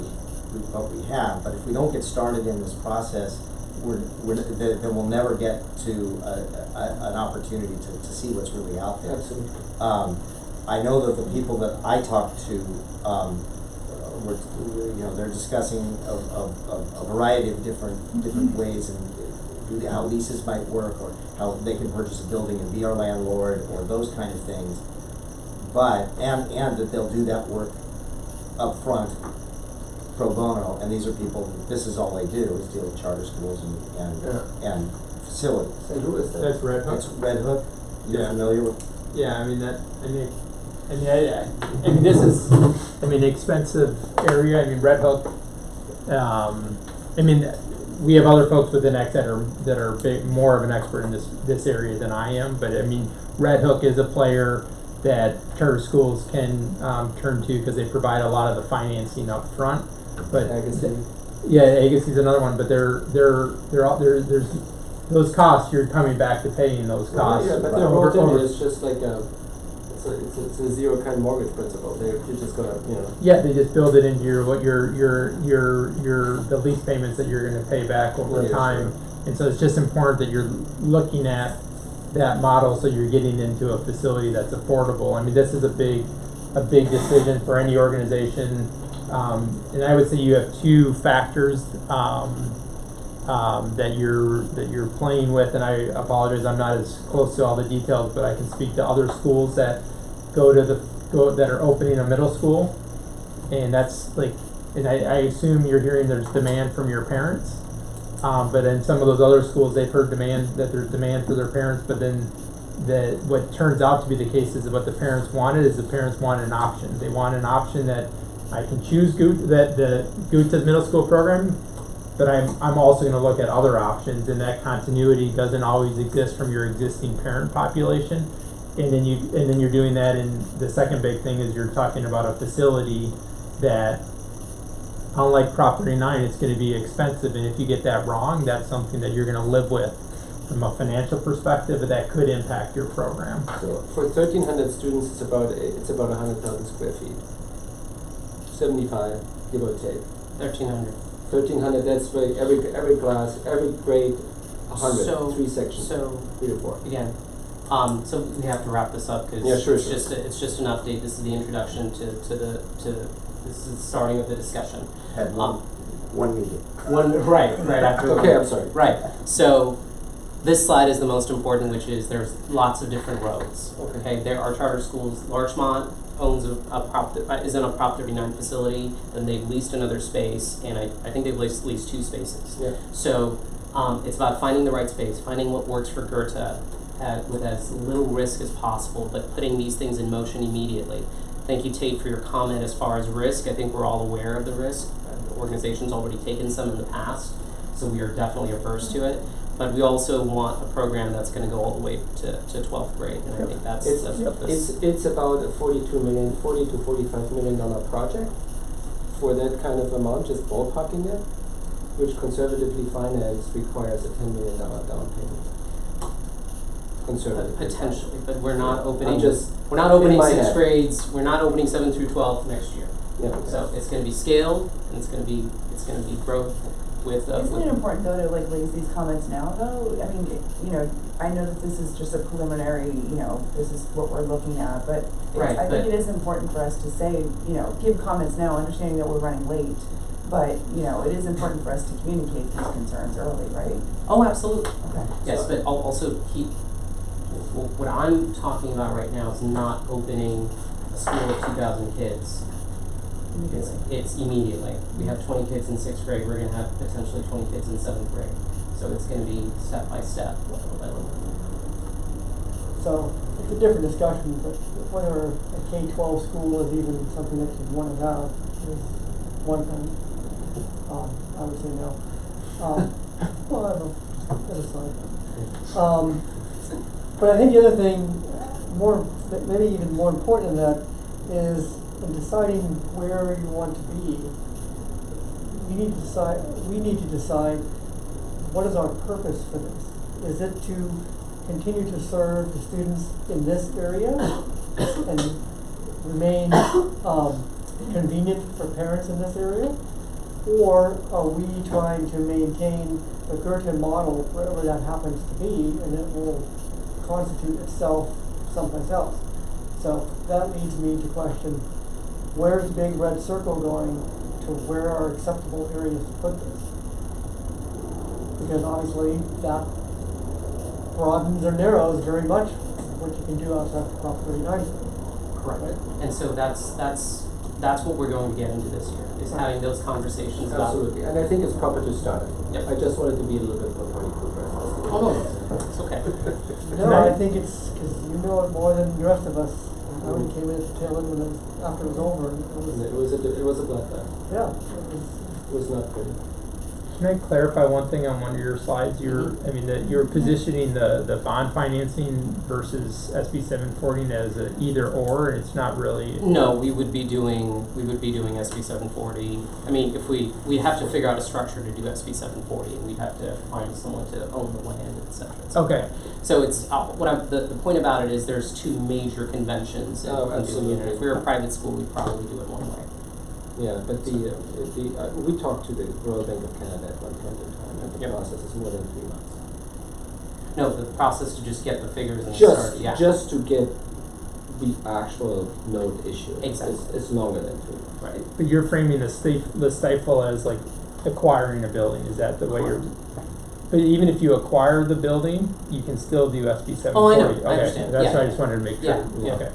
have. But if we don't get started in this process, then we'll never get to an opportunity to see what's really out there. Absolutely. I know that the people that I talk to, they're discussing a variety of different ways and how leases might work, or how they can purchase a building and be our landlord, or those kind of things. But and that they'll do that work up front, pro bono, and these are people. This is all they do, is deal with charter schools and facilities. And who is that? That's Red Hook. That's Red Hook. You're Yeah. familiar with? Yeah, I mean this is, expensive area. I mean, Red Hook. We have other folks within X that are more of an expert in this area than I am. But I mean, Red Hook is a player that charter schools can turn to, because they provide a lot of the financing up front. But Agassiz. Agassiz is another one. But there's those costs. You're coming back to paying those costs. Yeah, but the whole thing is just like it's a zero kind mortgage principle. You're just gonna, Yeah, they just build it into the lease payments that you're going to pay back over Yeah, time, sure. and so it's just important that you're looking at that model, so you're getting into a facility that's affordable. I mean, this is a big decision for any organization, and I would say you have two factors that you're playing with. And I apologize, I'm not as close to all the details, but I can speak to other schools that that are opening a middle school, and that's like, and I assume you're hearing there's demand from your parents, but in some of those other schools they've heard there's demand for their parents, but then what turns out to be the case is that what the parents wanted is the parents wanted an option. They want an option that I can choose the Guta's middle school program, but I'm also going to look at other options, and that continuity doesn't always exist from your existing parent population. And then you're doing that. And the second big thing is you're talking about a facility that, unlike Prop 39, it's going to be expensive, and if you get that wrong, that's something that you're going to live with from a financial perspective, that could impact your program. So for 1,300 students, it's about 100,000 square feet. 75, give or take. 1,300. 1,300. That's like every class, every grade, 100. So- 3 sections. So, 3 to 4. again, so we have to wrap this up because Yeah, sure, it's sure. it's just an update. This is the introduction to this is the starting of the discussion. Had Um, one meeting. Right after. Okay, I'm sorry. Right. So this slide is the most important, which is there's lots of different roads. Okay. There are charter schools. Larchmont owns is in a Prop 39 facility, and they've leased another space, and I think they've leased 2 spaces. Yeah. So it's about finding the right space, finding what works for Goethe with as little risk as possible, but putting these things in motion immediately. Thank you, Tate, for your comment as far as risk. I think we're all aware of the risk. The organization's already taken some in the past, so we are definitely averse to it. But we also want a program that's going to go all the way to 12th grade, and I think that's what this. It's about a $40 to $45 million project for that kind of amount, just ballparking it, which conservatively financed requires a $10 million down payment. Conservatively. Potentially, but we're not opening. We're not in opening my 6th head. grades. We're not opening 7 through 12 next year. Yeah. So it's going to be scaled, and it's going to be growth with. Isn't it important though to like raise these comments now though? I mean, I know that this is just a preliminary, this is what we're looking at, but Right, I think but- it is important for us to say, give comments now, understanding that we're running late. But, it is important for us to communicate these concerns early, right? Oh, absolutely. Okay. Yes, but I'll also keep. What I'm talking about right now is not opening a school of 2,000 kids. It's immediately. We have 20 kids in 6th grade. We're going to have potentially 20 kids in 7th grade. So it's going to be step by step. So it's a different discussion, but whether a K-12 school is even something that you want to have is one thing. I would say no. Well, I don't know, that aside. But I think the other thing, maybe even more important than that, is in deciding where you want to be, we need to decide what is our purpose for this. Is it to continue to serve the students in this area and remain convenient for parents in this area? Or are we trying to maintain the Goethe model wherever that happens to be, and it will constitute itself someplace else? So that leads me to question, where's the big red circle going to where are acceptable areas to put this? Because obviously that broadens or narrows very much what you can do outside the Prop 39. Correct. And so that's what we're going to get into this year, is having those conversations about. Absolutely, and I think it's proper to start. Yep. I just wanted to be a little bit more political. Oh, no, it's okay. No, I think it's because you know it more than the rest of us. I only came in at the tail end when after it was over. And It was a bloodbath. yeah, It was not pretty. Can I clarify one thing on one of your slides? You're positioning the bond financing versus SB 740 as a either or, and it's not really. No, we would be doing SB 740. I mean, if we'd have to figure out a structure to do SB 740, and we'd have to find someone to own the land, et cetera, et cetera. Okay. So it's the point about it is there's 2 major conventions in doing it. Absolutely. If we were a private school, we'd probably do it one way. Yeah, but we talked to the Royal Bank of Canada at one point in time, and the Yep. process is more than 3 months. No, the process to just get the figures and start. Yeah. Just to get the actual note issue. Exactly. It's longer than 3 months. Right. But you're framing the stifle as like acquiring a building. Is that the way you're? But even if you acquire the building, you can still do SB 740. Oh, I know. Okay. I understand. That's Yeah. what I just wanted to make sure. Yeah, yeah. Okay.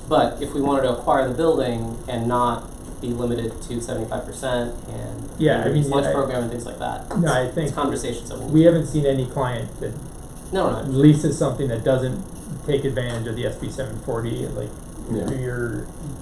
But if we wanted to acquire the building and not be limited to 75% and Yeah, I mean, lunch I- program and things like that. No, I It's think conversations that we haven't seen any client that No. leases something that doesn't take advantage of the SB 740, like Yeah.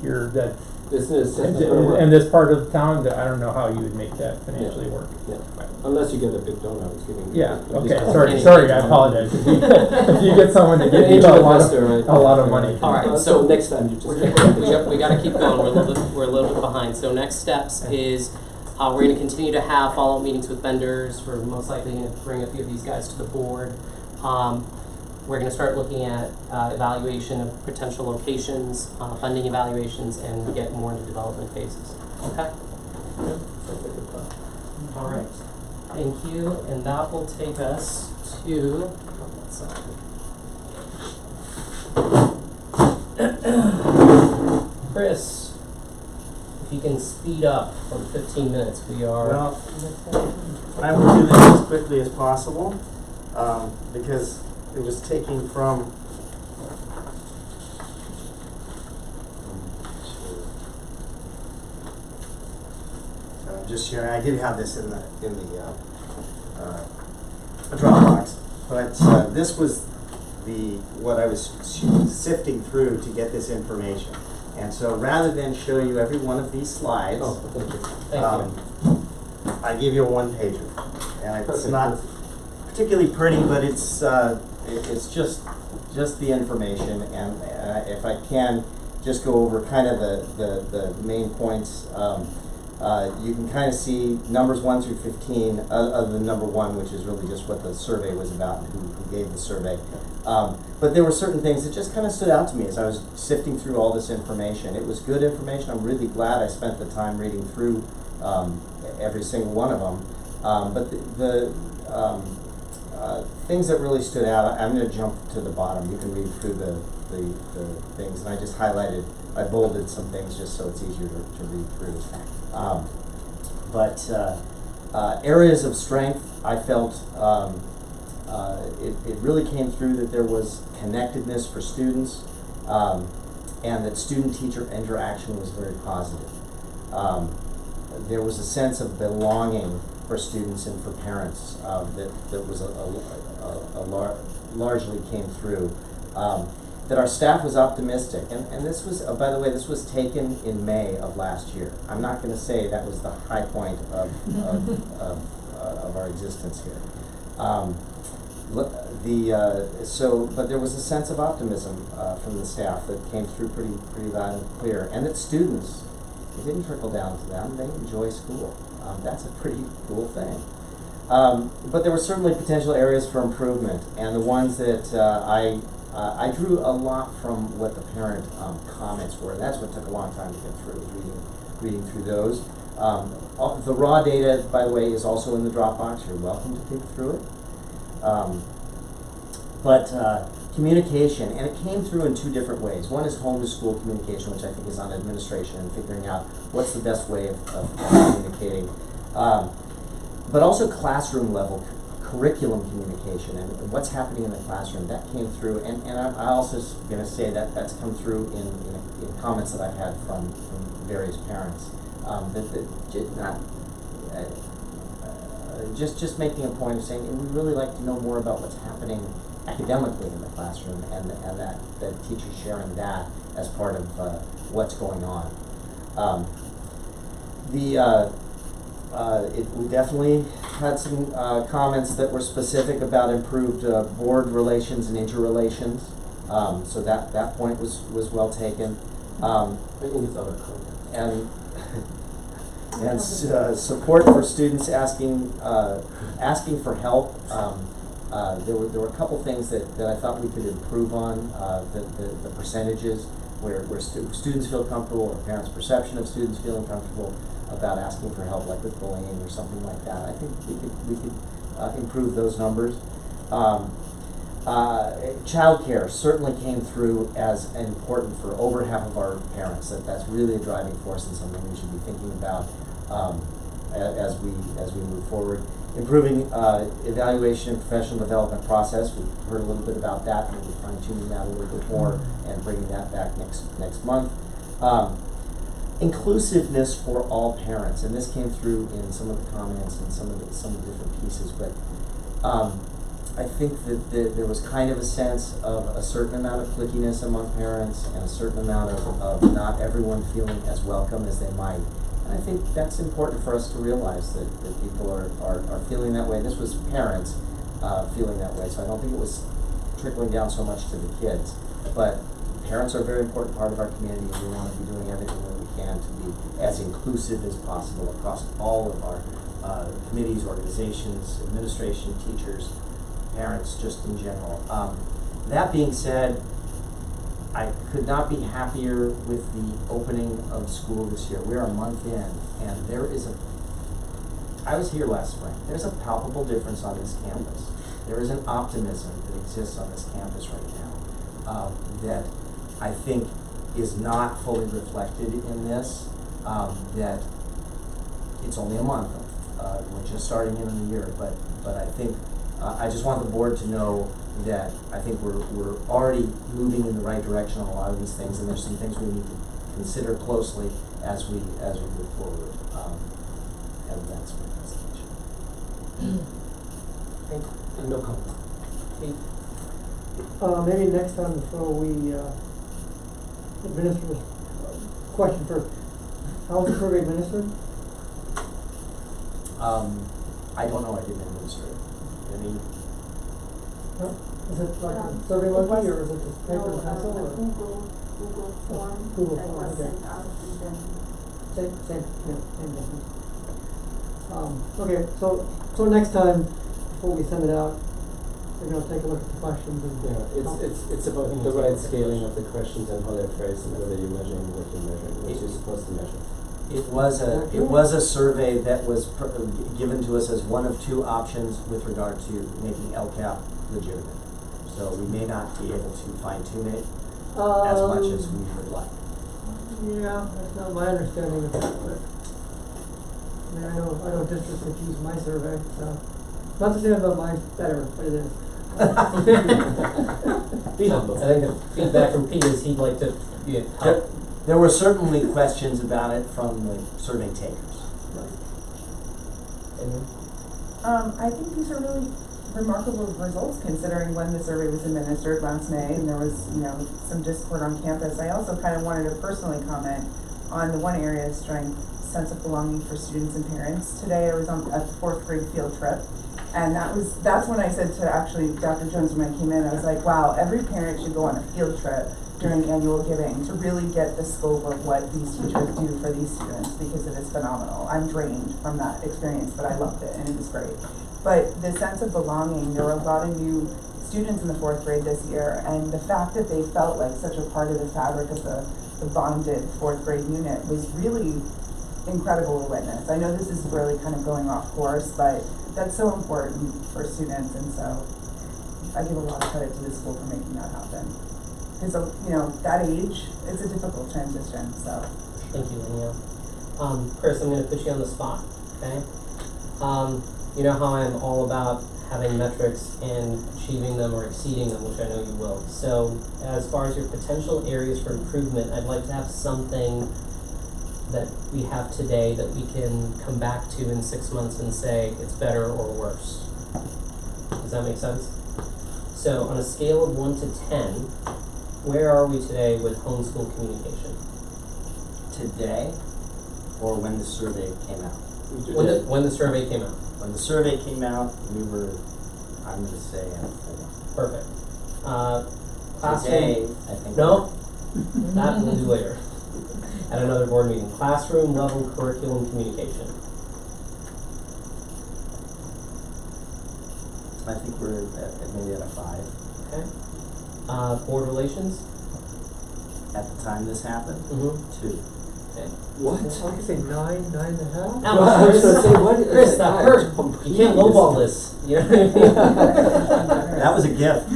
you're that. It's not gonna work. And this part of town, I don't know how you would make that financially work. Yeah. Unless you get a big donor who's giving. Yeah, a okay, discount. sorry, I apologize. If you get someone to An give you angel a lot investor, right? of money. All right, So so- next time you just. we got to keep going. We're a little bit behind. So next steps is We're going to continue to have follow-up meetings with vendors. We're most likely going to bring a few of these guys to the board. We're going to start looking at evaluation of potential locations, funding evaluations, and get more into development phases. Okay? All right. Thank you. And that will take us to... Chris, if you can speed up from 15 minutes, we are... Well, I will do this as quickly as possible because it was taking from... just sharing. I did have this in the Dropbox, but this was what I was sifting through to get this information. And so rather than show you every one of these slides, I give you a one-pager. And it's not particularly pretty, but it's just the information. And if I can just go over kind of the main points, you can kind of see numbers 1 through 15, other than number 1, which is really just what the survey was about and who gave the survey. But there were certain things that just kind of stood out to me as I was sifting through all this information. It was good information. I'm really glad I spent the time reading through every single one of them. But the things that really stood out, I'm going to jump to the bottom. You can read through the things, and I just highlighted, I bolded some things just so it's easier to read through. Areas of strength, I felt it really came through that there was connectedness for students, and that student-teacher interaction was very positive. There was a sense of belonging for students and for parents that was largely came through. That our staff was optimistic, and this was, by the way, this was taken in May of last year. I'm not going to say that was the high point of our existence here. But there was a sense of optimism from the staff that came through pretty loud and clear, and that students, it didn't trickle down to them. They enjoy school. That's a pretty cool thing. But there were certainly potential areas for improvement, and the ones that I drew a lot from what the parent comments were, and that's what took a long time to get through, reading through those. The raw data, by the way, is also in the Dropbox. You're welcome to dig through it. Communication, and it came through in 2 different ways. One is home to school communication, which I think is on administration and figuring out what's the best way of communicating. But also classroom level curriculum communication and what's happening in the classroom, that came through, and I also going to say that that's come through in comments that I've had from various parents, just making a point of saying, we'd really like to know more about what's happening academically in the classroom, and that teachers sharing that as part of what's going on. We definitely had some comments that were specific about improved board relations and interrelations. So that point was well taken. And support for students asking for help. There were a couple things that I thought we could improve on. The percentages where students feel comfortable, or parents' perception of students feeling comfortable about asking for help, like with bullying or something like that. I think we could improve those numbers. Childcare certainly came through as important for over half of our parents. That's really a driving force and something we should be thinking about as we move forward. Improving evaluation and professional development process. We've heard a little bit about that, and we'll be fine-tuning that a little bit more and bringing that back next month. Inclusiveness for all parents, and this came through in some of the comments and some of the different pieces, but I think that there was kind of a sense of a certain amount of clickiness among parents and a certain amount of not everyone feeling as welcome as they might. And I think that's important for us to realize that people are feeling that way. This was parents feeling that way, so I don't think it was trickling down so much to the kids. But parents are a very important part of our community, and we want to be doing everything that we can to be as inclusive as possible across all of our committees, organizations, administration, teachers, parents, just in general. That being said, I could not be happier with the opening of school this year. We're a month in, and there is I was here last spring. There's a palpable difference on this campus. There is an optimism that exists on this campus right now that I think is not fully reflected in this, that it's only a month. We're just starting in the year, but I think I just want the board to know that I think we're already moving in the right direction on a lot of these things, and there's some things we need to consider closely as we move forward. And that's my presentation. Thank you. No comment. Kate? Maybe next time before we administer this question first. How was the survey administered? I don't know. I didn't administer it. Any? No? Is it like a survey monkey, or is it just paper and pencil? No, Or? Google form Google that form, was okay. sent out to them. Same difference. Okay, so next time, before we send it out, we're gonna take a look at the questions and. Yeah, it's about the right scaling of the questions and how they're phrased and whether you're measuring what you're measuring, what you're supposed to measure. It was a survey that was given to us as one of two options with regard to making LCAP legitimate. So we may not be able to fine tune it as much as we would like. Yeah, that's not my understanding of that, but, I mean, I know districts that use my survey, so, not to say that mine's better, but it is. Be humble. I think the feedback from Pete is he'd like to help. There were certainly questions about it from the survey takers. I think these are really remarkable results considering when the survey was administered last May and there was, some discord on campus. I also kind of wanted to personally comment on the one area of strength, sense of belonging for students and parents. Today I was on a 4th grade field trip, and that's when I said to actually Dr. Jones when I came in, I was like, wow, every parent should go on a field trip during annual giving to really get the scope of what these teachers do for these students, because it is phenomenal. I'm drained from that experience, but I loved it and it was great. But the sense of belonging, there were a lot of new students in the 4th grade this year, and the fact that they felt like such a part of the fabric of the bonded 4th grade unit was really incredible to witness. I know this is really kind of going off course, but that's so important for students, and so I give a lot of credit to the school for making that happen. Because, that age, it's a difficult transition, so. Thank you, Danielle. Chris, I'm going to put you on the spot, okay? You know how I'm all about having metrics and achieving them or exceeding them, which I know you will. So, as far as your potential areas for improvement, I'd like to have something that we have today that we can come back to in 6 months and say it's better or worse. Does that make sense? So, on a scale of 1 to 10, where are we today with homeschool communication? Today, or when the survey came out? When the survey came out. When the survey came out, we were, I'm going to say, at 4. Perfect. Classroom. Today, I think. No, that we'll do later. At another board meeting. Classroom level curriculum communication. I think we're maybe at a 5. Okay. Board relations. At the time this happened, 2. Okay. What? I could say 9, 9.5. Now, I was gonna say, what is Chris, that that? hurt. You can't lowball this. You know what I mean? That was a gift.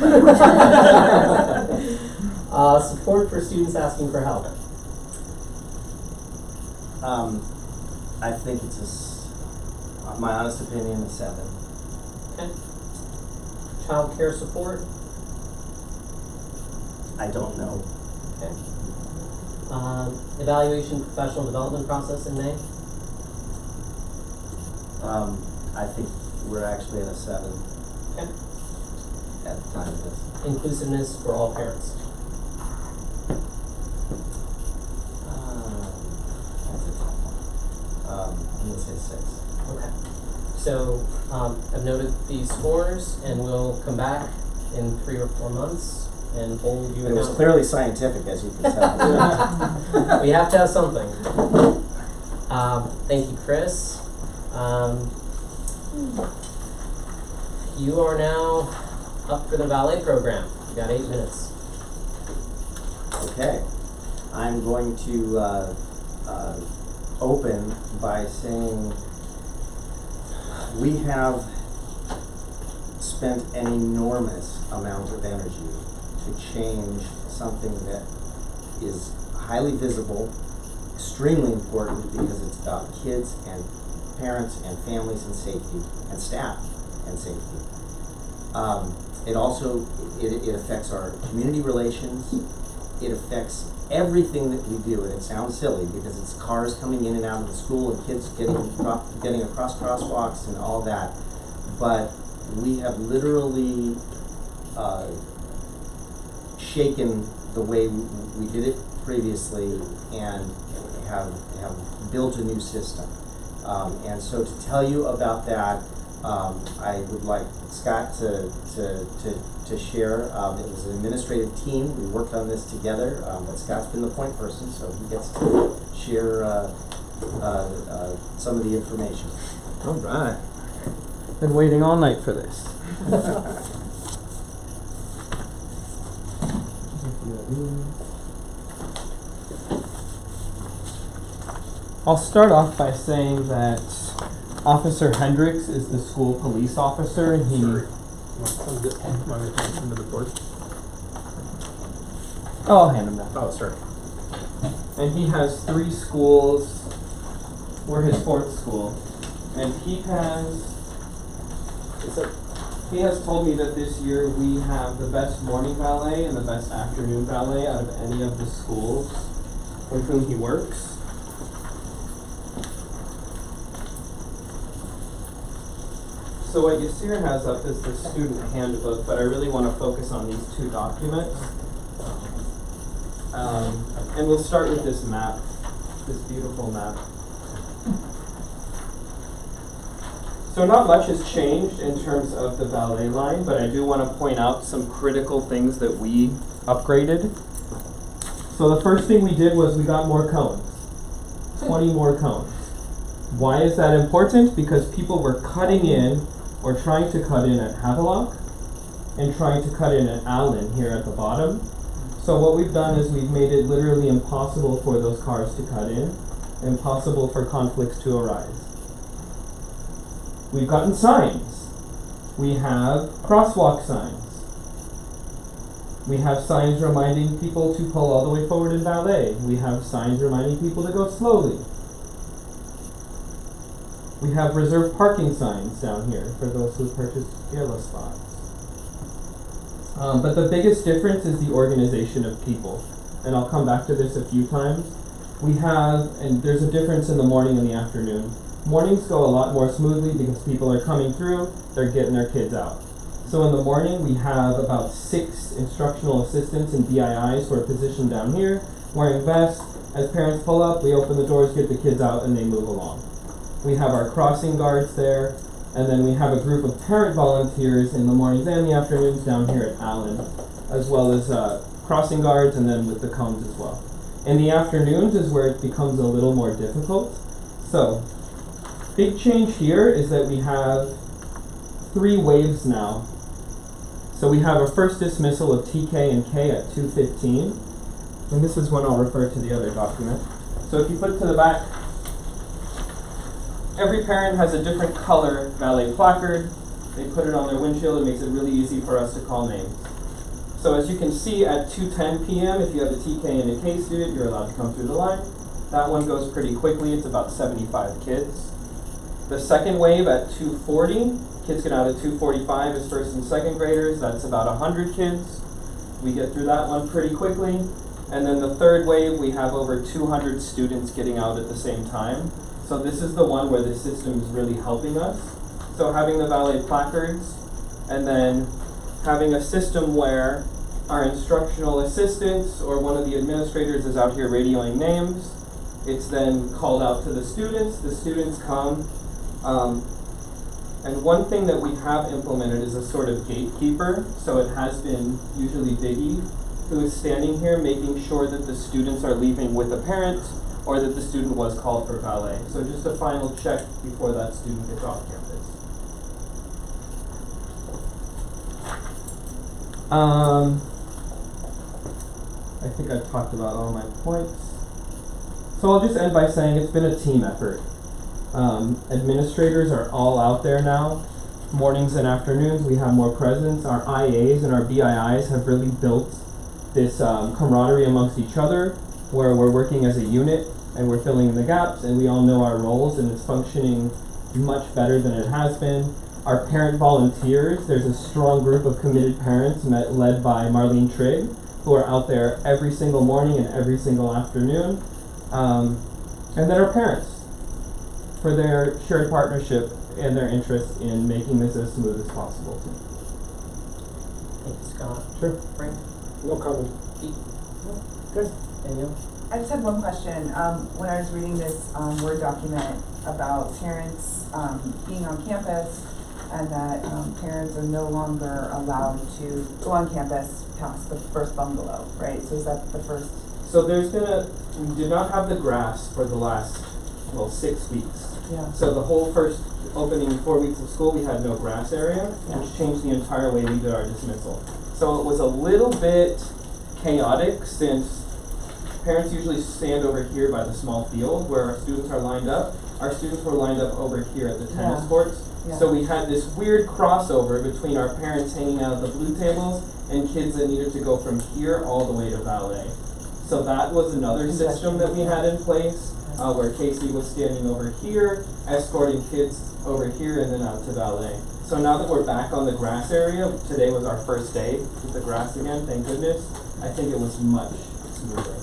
Support for students asking for help. I think it's my honest opinion, a 7. Okay. Child care support. I don't know. Okay. Evaluation professional development process in May. I think we're actually at a 7 Okay. at the time of this. Inclusiveness for all parents. That's a tough one. I'm going to say 6. Okay. So I've noted these scores, and we'll come back in 3 or 4 months and hold you It was accountable. clearly scientific, as you can tell. We have to have something. Thank you, Chris. You are now up for the ballet program. You got 8 minutes. Okay, I'm going to open by saying we have spent an enormous amount of energy to change something that is highly visible, extremely important because it's about kids and parents and families and safety and staff and safety. It also it affects our community relations. It affects everything that we do, and it sounds silly because it's cars coming in and out of the school and kids getting across crosswalks and all that. But we have literally shaken the way we did it previously and have built a new system. And so to tell you about that, I would like Scott to share. It was an administrative team. We worked on this together, but Scott's been the point person, so he gets to share some of the information. All right. Been waiting all night for this. I'll start off by saying that Officer Hendricks is the school police officer, and he. Oh, I'll hand him that. Oh, sorry. And he has 3 schools. We're his 4th school, and he has told me that this year we have the best morning ballet and the best afternoon ballet out of any of the schools with whom he works. So what Yasir has up is the student handbook, but I really want to focus on these 2 documents. And we'll start with this map, this beautiful map. So not much has changed in terms of the ballet line, but I do want to point out some critical things that we upgraded. So the first thing we did was we got more cones, 20 more cones. Why is that important? Because people were cutting in or trying to cut in at Havelock and trying to cut in at Allen here at the bottom. So what we've done is we've made it literally impossible for those cars to cut in, impossible for conflicts to arise. We've gotten signs. We have crosswalk signs. We have signs reminding people to pull all the way forward in ballet. We have signs reminding people to go slowly. We have reserved parking signs down here for those who purchased yellow spots. But the biggest difference is the organization of people. And I'll come back to this a few times. We have, and there's a difference in the morning and the afternoon. Mornings go a lot more smoothly because people are coming through, they're getting their kids out. So in the morning we have about 6 instructional assistants and BIIs who are positioned down here, wearing vests. As parents pull up, we open the doors, get the kids out, and they move along. We have our crossing guards there, and then we have a group of parent volunteers in the mornings and the afternoons down here at Allen, as well as crossing guards and then with the cones as well. In the afternoons is where it becomes a little more difficult. So, big change here is that we have 3 waves now. So we have a first dismissal of TK and K at 2:15, and this is when I'll refer to the other document. So if you flip to the back, every parent has a different color ballet placard. They put it on their windshield. It makes it really easy for us to call names. So as you can see at 2:10 p.m., if you have a TK and a K student, you're allowed to come through the line. That one goes pretty quickly. It's about 75 kids. The second wave at 2:40, kids get out at 2:45 as first and second graders. That's about 100 kids. We get through that one pretty quickly. And then the third wave, we have over 200 students getting out at the same time. So this is the one where the system is really helping us. So having the ballet placards, and then having a system where our instructional assistants or one of the administrators is out here radioing names. It's then called out to the students. The students come. And one thing that we have implemented is a sort of gatekeeper. So it has been usually Biggie who is standing here making sure that the students are leaving with a parent or that the student was called for valet. So just a final check before that student gets off campus. I think I've talked about all my points. So I'll just end by saying it's been a team effort. Administrators are all out there now. Mornings and afternoons, we have more presence. Our IAs and our BIIs have really built this camaraderie amongst each other, where we're working as a unit and we're filling in the gaps, and we all know our roles, and it's functioning much better than it has been. Our parent volunteers, there's a strong group of committed parents led by Marlene Trigg, who are out there every single morning and every single afternoon. And then our parents, for their shared partnership and their interest in making this as smooth as possible. Thank you, Scott. Sure. Frank? No comment. Pete? Good. Danielle? I just had one question. When I was reading this Word document about parents being on campus and that parents are no longer allowed to go on campus past the first bungalow, right? So is that the first? So there's been we did not have the grass for the last, 6 weeks. Yeah. So the whole first opening 4 weeks of school, we had no grass area, which changed the entire way we did our dismissal. So it was a little bit chaotic since parents usually stand over here by the small field where our students are lined up. Our students were lined up over here at the tennis Yeah. courts. Yeah. So we had this weird crossover between our parents hanging out at the blue tables and kids that needed to go from here all the way to valet. So that was another system that we had in place, where Casey was standing over here, escorting kids over here and then out to valet. So now that we're back on the grass area, today was our first day with the grass again, thank goodness. I think it was much smoother.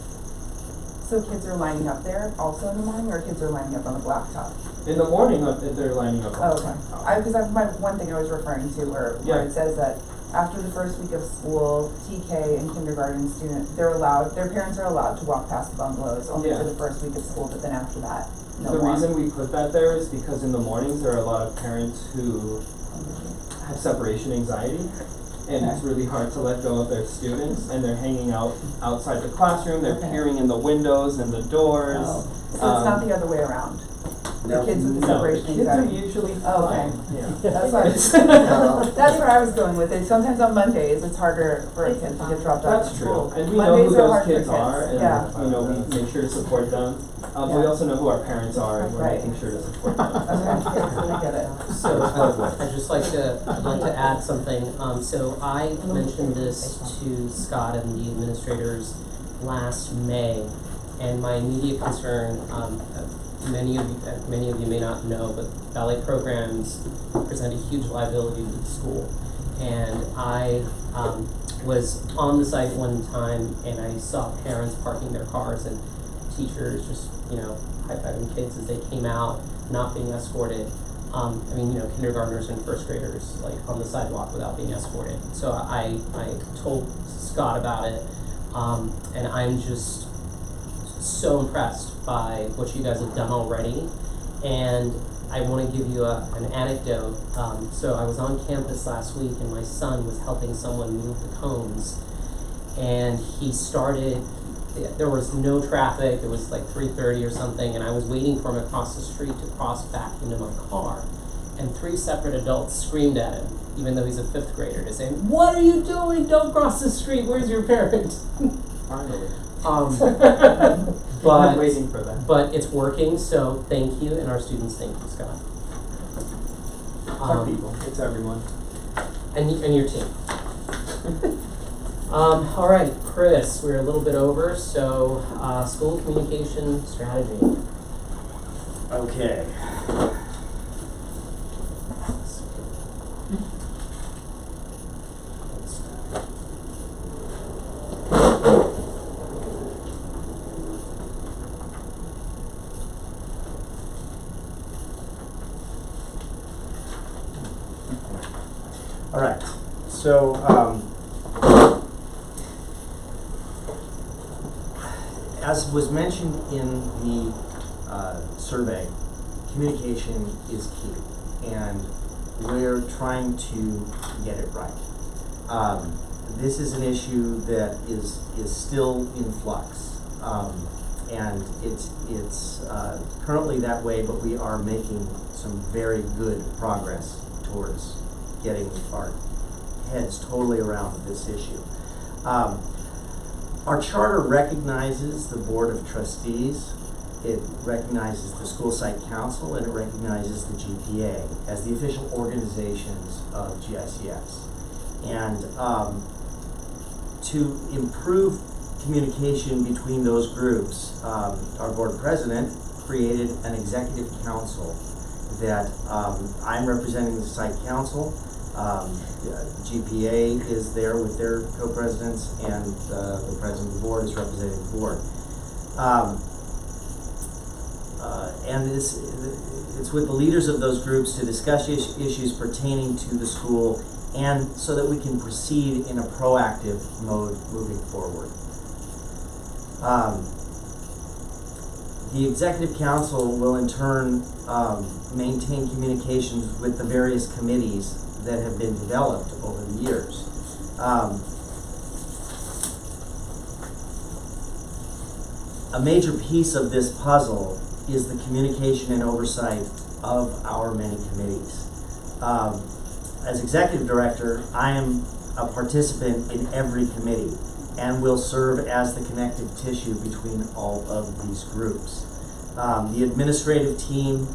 So kids are lining up there also in the morning, or kids are lining up on the blacktop? In the morning, they're lining up. Oh, okay. Because that's my one thing I was referring to, where Yeah. it says that after the first week of school, TK and kindergarten students, their parents are allowed to walk past the bungalows only Yeah. for the first week of school, but then after that, no The more. reason we put that there is because in the mornings there are a lot of parents who have separation anxiety, and it's really hard to let go of their students, and they're hanging out outside the classroom, they're Okay. peering in the windows and the doors. Oh. So it's not the other way around. No. The kids with the No, the separation kids are anxiety. usually Oh, fine. okay. Yeah. That's what No. that's where I was going with it. Sometimes on Mondays it's harder for a kid to get dropped off That's at true, school. and we know Mondays who are those hard for kids are, and Yeah. we make sure to support them. But we Yeah. also know who our parents are, and we're Right. making sure to support them. Okay, I get it. So I'd just like to add something. So I mentioned this to Scott and the administrators last May, and my immediate concern, many of you may not know, but ballet programs present a huge liability to the school. And I was on the site one time, and I saw parents parking their cars and teachers just, high-fiving kids as they came out, not being escorted. Kindergartners and first graders, like, on the sidewalk without being escorted. So I told Scott about it, and I'm just so impressed by what you guys have done already. And I want to give you an anecdote. So I was on campus last week, and my son was helping someone move the cones, and there was no traffic. It was like 3:30 or something, and I was waiting for him across the street to cross back into my car. And 3 separate adults screamed at him, even though he's a 5th grader, to say, "What are you doing? Don't cross the street. Where's your parent?" Finally. But Been waiting for that. But it's working, so thank you, and our students thank you, Scott. It's our people, it's everyone. And your team. All right, Chris, we're a little bit over, so school communication strategy. Okay. All right, so as was mentioned in the survey, communication is key. And we're trying to get it right. This is an issue that is still in flux. And it's currently that way, but we are making some very good progress towards getting our heads totally around this issue. Our charter recognizes the Board of Trustees, it recognizes the School Site Council, and it recognizes the GPA as the official organizations of GICS. And to improve communication between those groups, our board president created an executive council that I'm representing the site council. GPA is there with their co-presidents, and the president of the board is representing the board. And it's with the leaders of those groups to discuss issues pertaining to the school, and so that we can proceed in a proactive mode moving forward. The Executive Council will in turn maintain communications with the various committees that have been developed over the years. A major piece of this puzzle is the communication and oversight of our many committees. As Executive Director, I am a participant in every committee and will serve as the connective tissue between all of these groups. The administrative team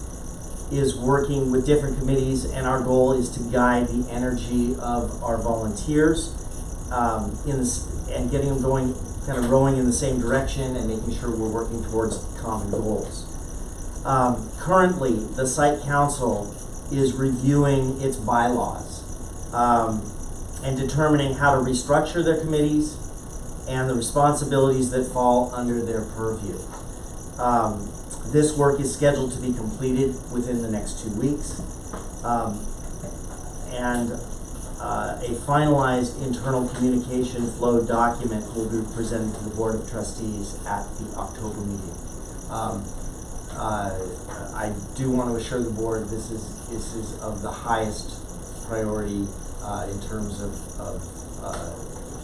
is working with different committees, and our goal is to guide the energy of our volunteers and getting them going, kind of rowing in the same direction and making sure we're working towards common goals. Currently, the Site Council is reviewing its bylaws and determining how to restructure their committees and the responsibilities that fall under their purview. This work is scheduled to be completed within the next 2 weeks. And a finalized internal communication flow document will be presented to the Board of Trustees at the October meeting. I do want to assure the board this is of the highest priority in terms of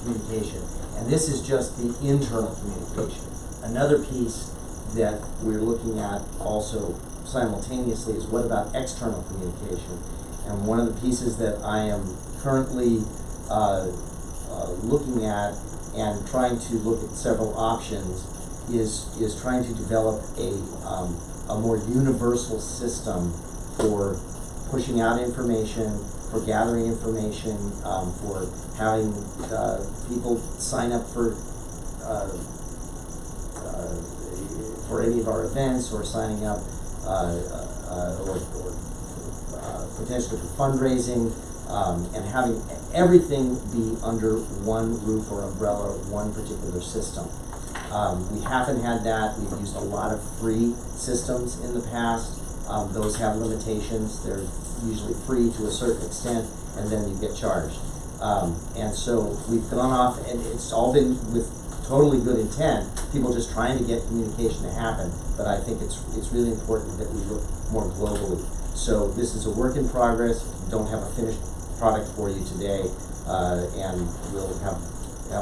communication. And this is just the internal communication. Another piece that we're looking at also simultaneously is what about external communication? And one of the pieces that I am currently looking at and trying to look at several options is trying to develop a more universal system for pushing out information, for gathering information, for having people sign up for any of our events, or signing up or potentially for fundraising, and having everything be under one roof or umbrella, one particular system. We haven't had that. We've used a lot of free systems in the past. Those have limitations. They're usually free to a certain extent, and then you get charged. And so we've gone off, and it's all been with totally good intent, people just trying to get communication to happen, but I think it's really important that we look more globally. So this is a work in progress. Don't have a finished product for you today, and we'll have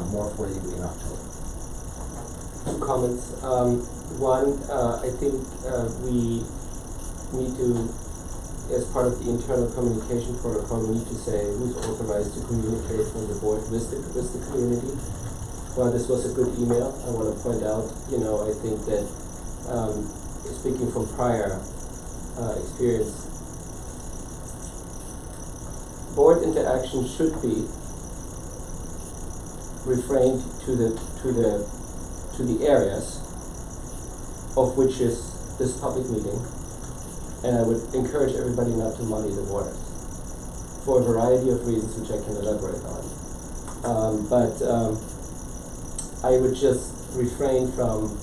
more for you in October. 2 comments. One, I think we need to, as part of the internal communication protocol, we need to say who's authorized to communicate from the board with the community. While this was a good email, I want to point out, I think that speaking from prior experience, board interaction should be refrained to the areas of which is this public meeting, and I would encourage everybody not to muddy the waters for a variety of reasons which I can elaborate on. But I would just refrain from,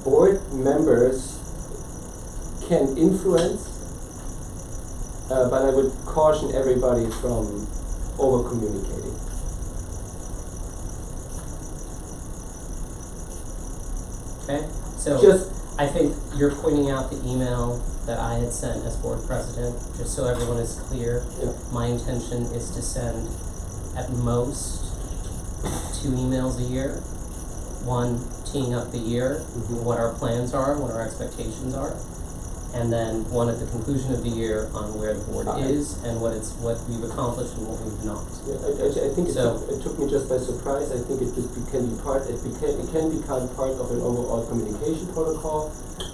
board members can influence, but I would caution everybody from over-communicating. Okay, so Just I think you're pointing out the email that I had sent as board president, just so everyone is clear. Yeah. My intention is to send at most 2 emails a year. One teeing up the year, what our plans are, what our expectations are, and then one at the conclusion of the year on where the board is and what we've accomplished and what we've not. Yeah, I think So- it took me just by surprise. I think it can become part of an overall communication protocol.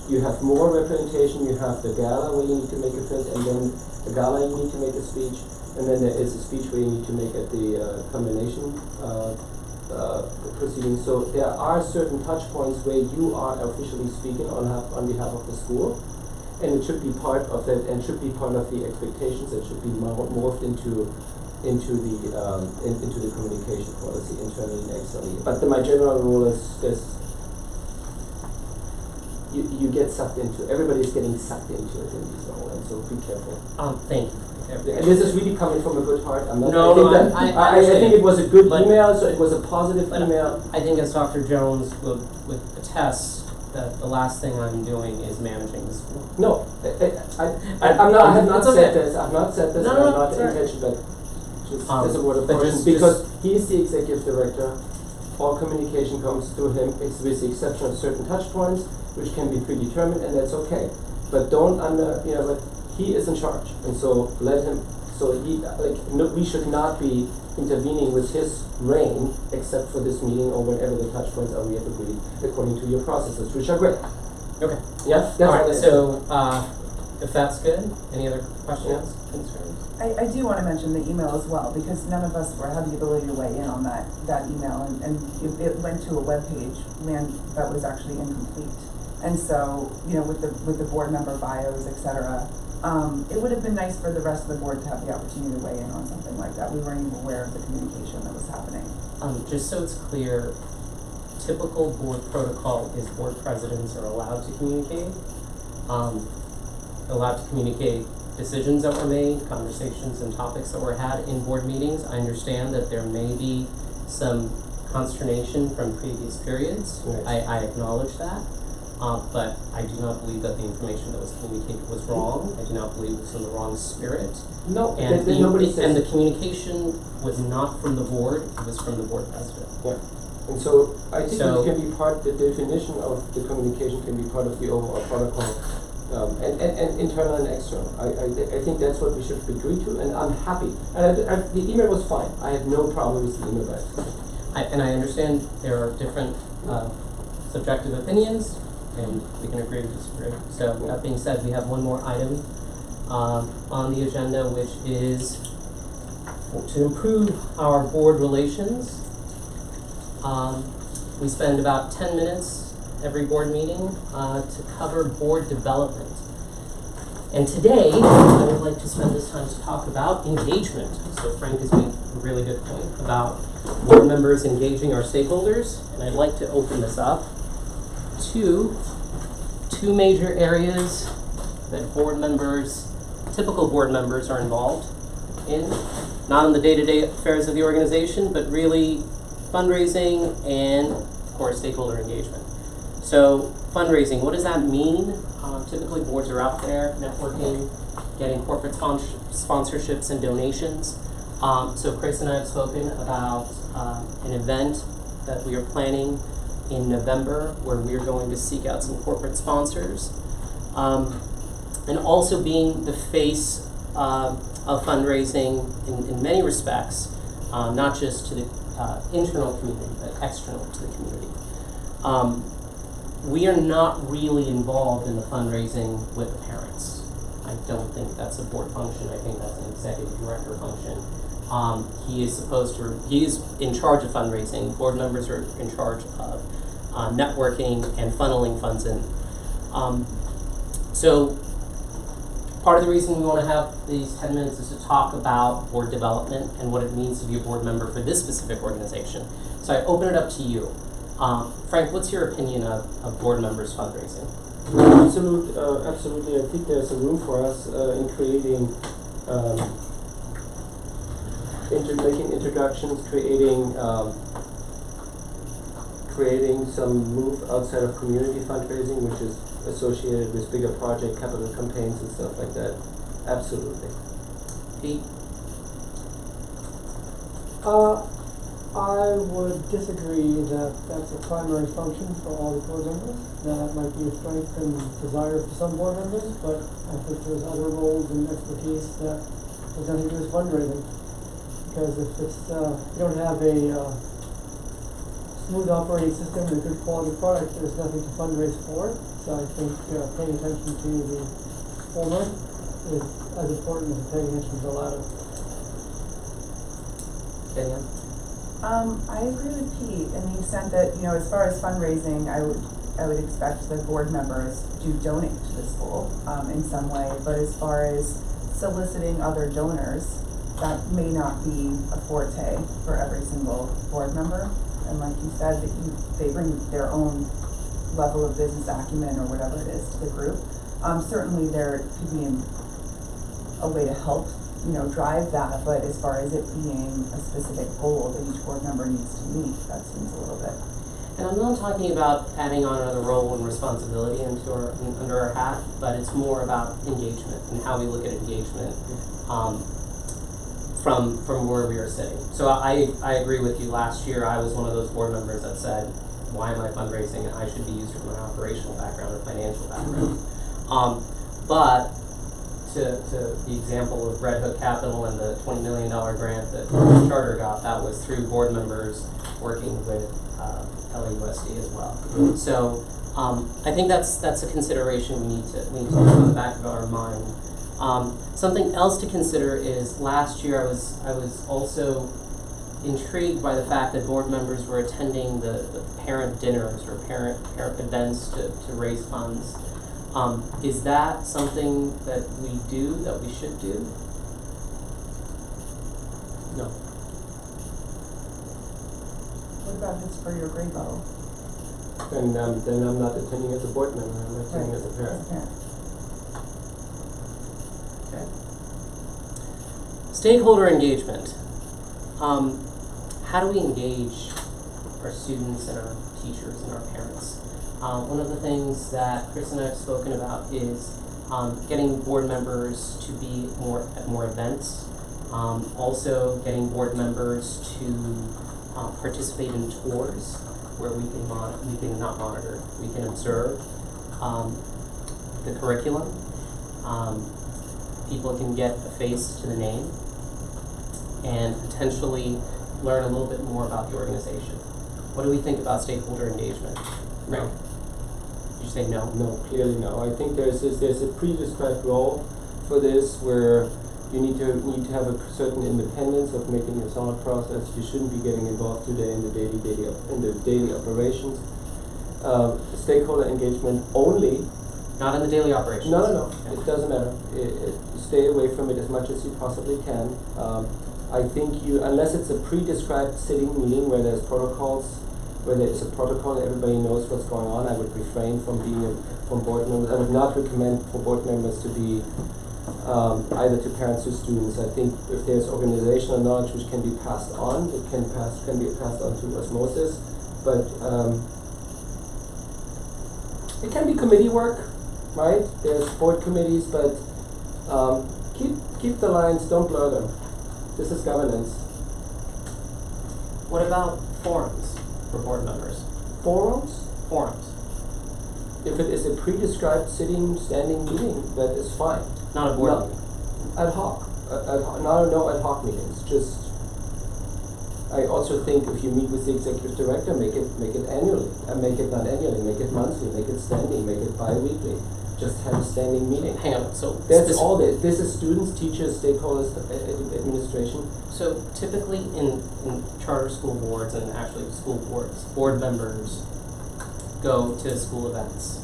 You have more representation. You have the gala where you need to make a print, and then the gala you need to make a speech, and then there is a speech where you need to make at the combination proceedings. So there are certain touch points where you are officially speaking on behalf of the school. And it should be part of that, and should be part of the expectations. It should be morphed into the communication policy internally and externally. But my general rule is this: you get sucked into. Everybody's getting sucked into it in these role, and so be careful. Thank you. And this is really coming from a good heart. I'm not. No, I think it was a good But- email. So it was a positive But email. I think as Dr. Jones would attest, that the last thing I'm doing is managing the school. No, I'm not. I have not It's okay. said this. I've not said this. No, and no, I'm not it's all right. intentional, but just as a word of But caution, just- because he is the executive director. All communication comes through him, with the exception of certain touch points, which can be predetermined, and that's okay. But don't but he is in charge, and so let him. So we should not be intervening with his reign, except for this meeting or whenever the touch points are we have agreed, according to your processes, which are great. Okay. Yeah, that's All right. all I So if that's good, any other questions, concerns? I do want to mention the email as well, because none of us had the ability to weigh in on that email, and it went to a webpage that was actually incomplete. And so, with the board member bios, et cetera, it would have been nice for the rest of the board to have the opportunity to weigh in on something like that. We weren't even aware of the communication that was happening. Just so it's clear, typical board protocol is board presidents are allowed to communicate, decisions that were made, conversations and topics that were had in board meetings. I understand that there may be some consternation from previous periods. Right. I acknowledge that. But I do not believe that the information that was communicated was wrong. I do not believe it was in the wrong spirit. No, And nobody says. and the communication was not from the board, it was from the board president. Yeah. And so I think So- it can be the definition of the communication can be part of the overall protocol, and internal and external. I think that's what we should agree to, and I'm happy. And the email was fine. I had no problem with the email back. And I understand there are different subjective opinions, and we can agree to disagree. So that being said, we have one more item on the agenda, which is to improve our board relations. We spend about 10 minutes every board meeting to cover board development. And today, I would like to spend this time to talk about engagement. So Frank has made a really good point about board members engaging our stakeholders, and I'd like to open this up to two major areas that typical board members are involved in, not in the day-to-day affairs of the organization, but really fundraising and, of course, stakeholder engagement. So fundraising, what does that mean? Typically boards are out there networking, getting corporate sponsorships and donations. So Chris and I have spoken about an event that we are planning in November where we are going to seek out some corporate sponsors. And also being the face of fundraising in many respects, not just to the internal community, but external to the community. We are not really involved in the fundraising with the parents. I don't think that's a board function. I think that's an executive director function. He is in charge of fundraising. Board members are in charge of networking and funneling funds in. So part of the reason we want to have these 10 minutes is to talk about board development and what it means to be a board member for this specific organization. So I open it up to you. Frank, what's your opinion of board members fundraising? Absolutely. I think there's a room for us in creating, making introductions, creating creating some move outside of community fundraising, which is associated with bigger project capital campaigns and stuff like that. Absolutely. Pete? I would disagree that that's a primary function for all the board members. That might be a strength and desire for some board members, but I think there's other roles and expertise that has nothing to do with fundraising. Because if it's, you don't have a smooth operating system and a good quality product, there's nothing to fundraise for. So I think paying attention to the former is as important as paying attention to the latter. Danielle? I agree with Pete in the extent that, you know, as far as fundraising, I would expect that board members do donate to the school in some way, but as far as soliciting other donors, that may not be a forte for every single board member. And like you said, that they bring their own level of business acumen or whatever it is to the group. Certainly there could be a way to help, you know, drive that, but as far as it being a specific goal that each board member needs to meet, that seems a little bit. And I'm not talking about adding on another role and responsibility under our hat, but it's more about engagement and how we look at engagement from where we are sitting. So I agree with you. Last year I was one of those board members that said, why am I fundraising? I should be used for my operational background or financial background. But to the example of Red Hook Capital and the $20 million grant that Charter got, that was through board members working with LAUSD as well. So I think that's a consideration we need to put on the back of our mind. Something else to consider is last year I was also intrigued by the fact that board members were attending the parent dinners or parent events to raise funds. Is that something that we do, that we should do? No. What about if it's for your grade level? Then I'm not attending as a board member, I'm attending as a parent. Okay. Stakeholder engagement. How do we engage our students and our teachers and our parents? One of the things that Chris and I have spoken about is getting board members to be at more events. Also getting board members to participate in tours where we can not monitor, we can observe the curriculum. People can get a face to the name and potentially learn a little bit more about the organization. What do we think about stakeholder engagement? No. Did you say no? No, clearly no. I think there's a pre-described role for this where you need to have a certain independence of making a solid process. You shouldn't be getting involved today in the daily operations. Stakeholder engagement only. Not in the daily operations. No. Okay. It doesn't matter. Stay away from it as much as you possibly can. I think unless it's a pre-described sitting meeting where there's protocols, where there is a protocol and everybody knows what's going on, I would refrain from board members. I would not recommend for board members to be either to parents or students. I think if there's organizational knowledge which can be passed on, it can be passed on to osmosis, but it can be committee work, right? There's board committees, but keep the lines, don't blur them. This is governance. What about forums for board members? Forums? Forums. If it is a pre-described standing meeting, that is fine. Not a board meeting. Ad hoc. No ad hoc meetings. Just, I also think if you meet with the executive director, make it annually. Make it not annually, make it monthly, make it standing, make it bi-weekly. Just have a standing meeting. Hang on, so that's all this. This is students, teachers, stakeholders, administration. So typically in charter school boards and actually school boards, board members go to school events.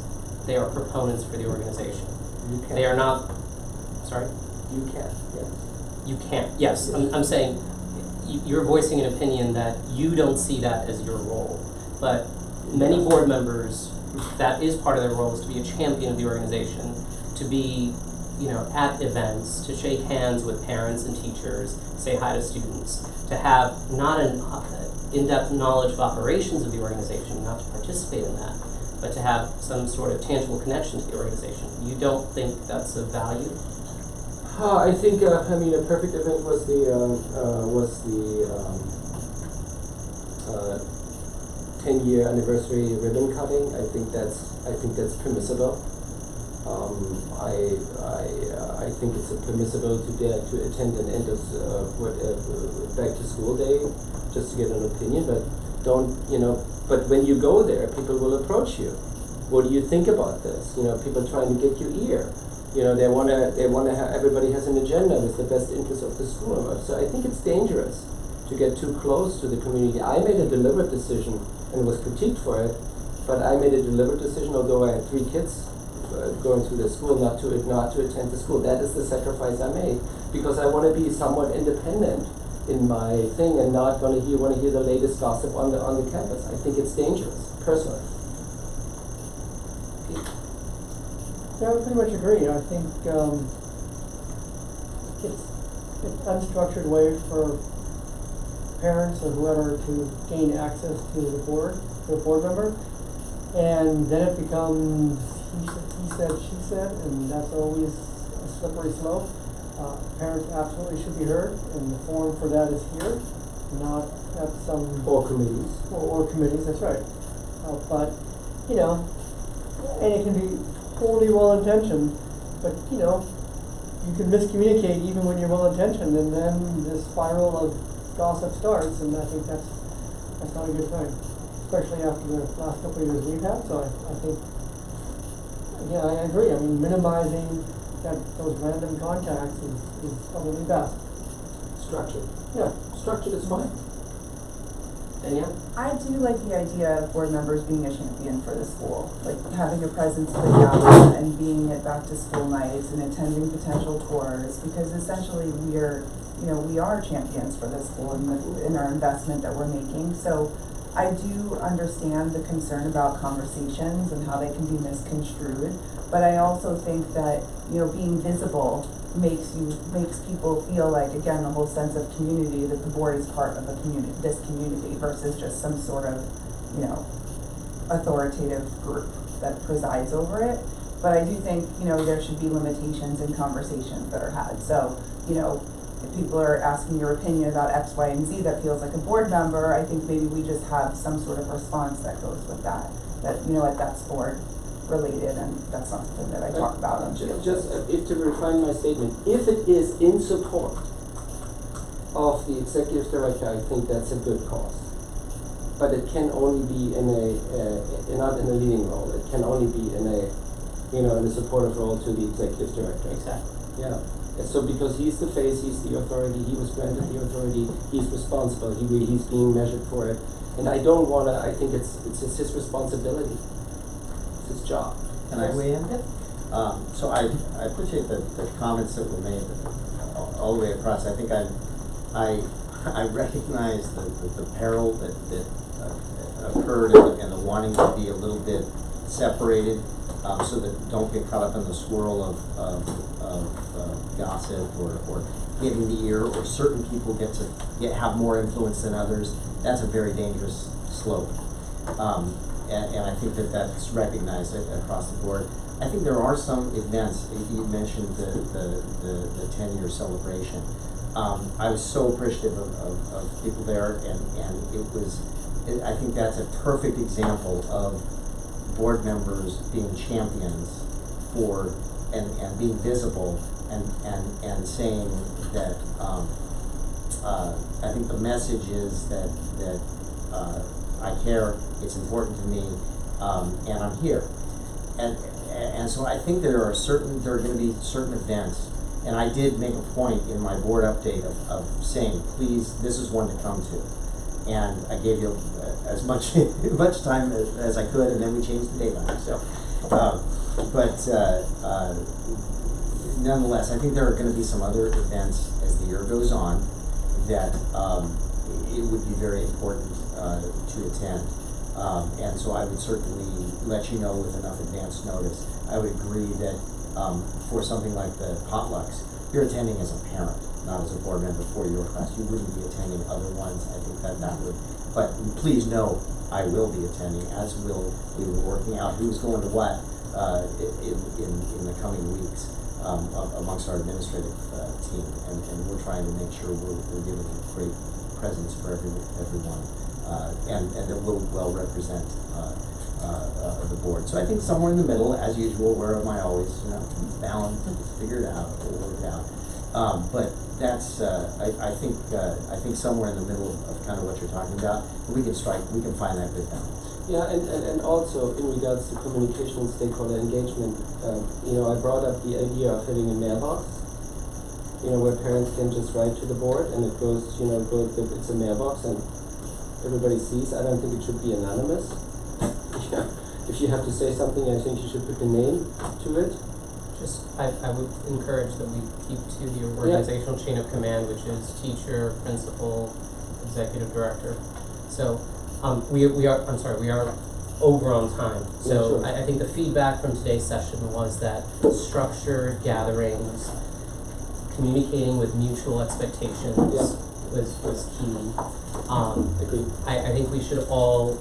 They are proponents for the organization. You can. They are not, sorry? You can, yes. You can't, yes. I'm saying you're voicing an opinion that you don't see that as your role. But many board members, that is part of their role, is to be a champion of the organization, to be, at events, to shake hands with parents and teachers, say hi to students, to have not in-depth knowledge of operations of the organization, not to participate in that, but to have some sort of tangible connection to the organization. You don't think that's of value? I think I mean a perfect event was the 10-year anniversary ribbon cutting. I think that's permissible. I think it's permissible to attend an end of back to school day just to get an opinion, but but when you go there, people will approach you. What do you think about this? People trying to get your ear. They wanna have, everybody has an agenda with the best interest of the school. So I think it's dangerous to get too close to the community. I made a deliberate decision and was critiqued for it, but I made a deliberate decision, although I had 3 kids going through the school, not to attend the school. That is the sacrifice I made, because I want to be somewhat independent in my thing and not want to hear the latest gossip on the campus. I think it's dangerous, personally. Yeah, I would pretty much agree. I think it's an unstructured way for parents or whoever to gain access to the board member, and then it becomes he said, she said, and that's always a slippery slope. Parents absolutely should be heard, and the forum for that is here, not at some Or committees. or committees. That's right. But and it can be wholly well-intentioned, but you can miscommunicate even when you're well-intentioned, and then this spiral of gossip starts, and I think that's not a good thing, especially after the last couple of years we've had. So I think, yeah, I agree. I mean, minimizing those random contacts is probably best. Structured. Yeah. Structured is fine. Danielle? I do like the idea of board members being a champion for the school, like having a presence put down and being at back to school nights and attending potential tours, because essentially we are champions for the school in our investment that we're making. So I do understand the concern about conversations and how they can be misconstrued, but I also think that being visible makes people feel like, again, the whole sense of community, that the board is part of this community versus just some sort of authoritative group that presides over it. But I do think there should be limitations in conversations that are had. So if people are asking your opinion about X, Y, and Z that feels like a board member, I think maybe we just have some sort of response that goes with that like that's board related, and that's not something that I talk about on field. Just if to refine my statement, if it is in support of the executive director, I think that's a good cause. But it can only be not in a leading role. It can only be in a supportive role to the executive director. Exactly. Yeah. And so because he's the face, he's the authority, he was granted the authority, he's responsible, he's being measured for it. And I don't want to, I think it's his responsibility. His job. Can I weigh in? So I appreciate the comments that were made all the way across. I think I recognize the peril that occurred and the wanting to be a little bit separated, so that don't get caught up in the swirl of gossip or getting the ear, or certain people have more influence than others. That's a very dangerous slope. And I think that's recognized across the board. I think there are some events. You mentioned the 10-year celebration. I was so appreciative of people there, and I think that's a perfect example of board members being champions for and being visible and saying that. I think the message is that I care, it's important to me, and I'm here. And so I think there are going to be certain events, and I did make a point in my board update of saying, please, this is one to come to. And I gave you as much time as I could, and then we changed the date on it. So, nonetheless, I think there are going to be some other events as the year goes on that it would be very important to attend. And so I would certainly let you know with enough advance notice. I would agree that for something like the potlucks, you're attending as a parent. not as a board member for your class. You wouldn't be attending other ones. I think that would, but please know, I will be attending, as will, we were working out who's going to what, in the coming weeks, amongst our administrative, team. And we're trying to make sure we're giving a great presence for everyone, and that will well represent, the board. So I think somewhere in the middle, as usual, where am I always, balance, figure it out, we'll work it out. But that's, I think somewhere in the middle of kind of what you're talking about, we can find that good balance. Yeah, and also in regards to communication and stakeholder engagement, I brought up the idea of having a mailbox, where parents can just write to the board and it goes, it's a mailbox and everybody sees. I don't think it should be anonymous. If you have to say something, I think you should put the name to it. I would encourage that we keep to the organizational chain of command, which is teacher, principal, executive director. So we are over on time. So Yeah, sure. I think the feedback from today's session was that structured gatherings, communicating with mutual expectations was key. Agreed. I think we should all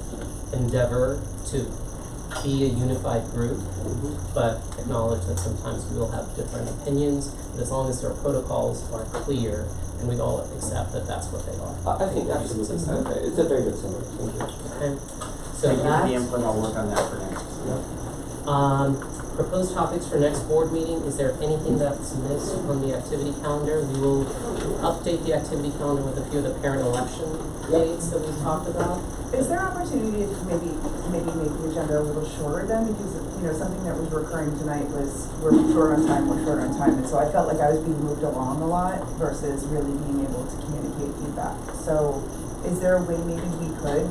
endeavor to be a unified group, but acknowledge that sometimes we will have different opinions, but as long as our protocols are clear, and we all accept that that's what they are. I think absolutely. It's a very good summary. Thank you. Okay. So Thank you for the that's, input, I'll work on that for next. proposed topics for next board meeting. Is there anything that's missed on the activity calendar? We will update the activity calendar with a few of the parent election dates that we've talked about. Is there opportunity to maybe make the agenda a little shorter then? Because, something that was recurring tonight was we're short on time. And so I felt like I was being moved along a lot versus really being able to communicate feedback. So is there a way maybe we could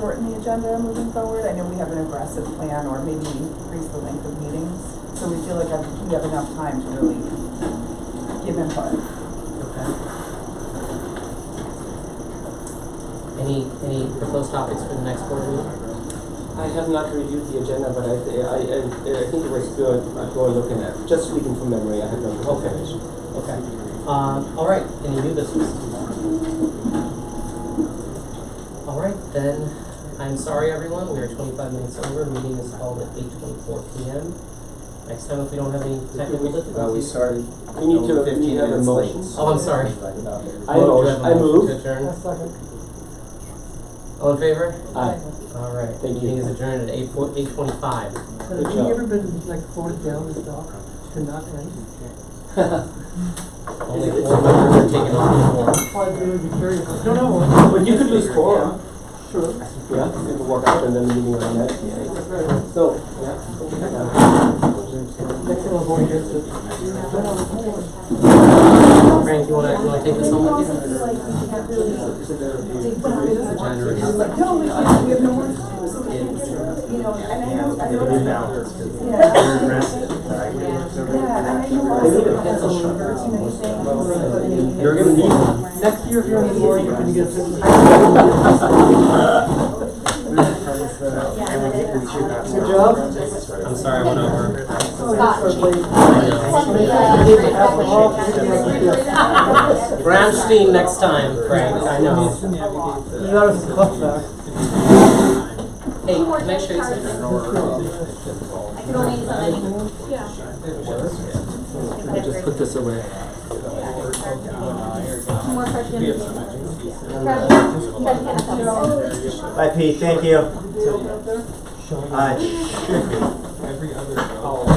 shorten the agenda moving forward? I know we have an aggressive plan, or maybe increase the length of meetings. So we feel like we have enough time to really give input. Okay. Any proposed topics for the next board meeting? I have not reviewed the agenda, but I think it was good for looking at. Just speaking from memory, I have no information. Okay. All right. Any new business? All right, then. I'm sorry, everyone. We are 25 minutes over. Meeting is called at 8:24 p.m. Next time, if we don't have any technical difficulties. We started. We need to 15 have a minutes motion. late. Oh, I'm sorry. I move. To adjourn. Second. All in favor? Aye. All right. Thank you. Meeting is adjourned at 8:25. Good Have job. you ever been forced down the dock to not end? Only 4 members are taking on the floor. I'd really be curious. No. But you could lose quorum. Sure. Yeah, you could walk out and then the meeting will end. So, yeah. Next thing I'll go and get to. Frank, you wanna take this home with you? We have no more time. You're gonna need one. Next year, if you're on the board, you can get a picture. Good job. I'm sorry, I went over. Bramstein next time, Frank, I know. That was a clutch back. Hey, can I show you something? I can only use that many. Let me just put this away. More questions? Bye, Pete, thank you.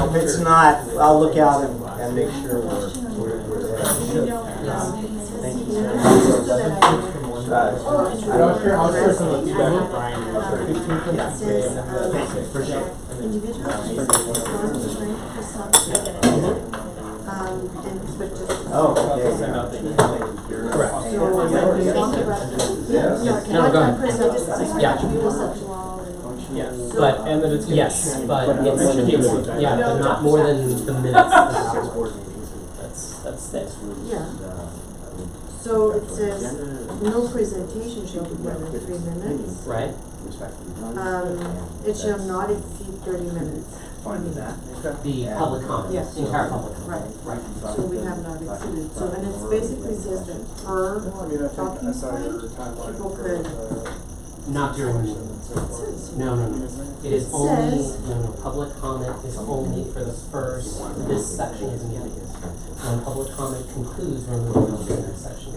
If it's not, I'll look out and make sure we're there. Thank you. I'll share some of the feedback with Brian. Oh, okay. No, go ahead. Yeah, but, And then it's gonna yes, but it's, yeah, but not more than the minutes. That's Yeah. So it says, no presentation should be more than 3 minutes. right. It shall not exceed 30 minutes. fine with that. Okay. The public comment, Yes. entire public comment. Right. Right. So we have not exceeded, so, and it's basically says that per talking point, people could, Not during the meeting. No. It is It only, says- no, public comment is only for the first, this section is muted. When public comment concludes, we're moving on to the next section.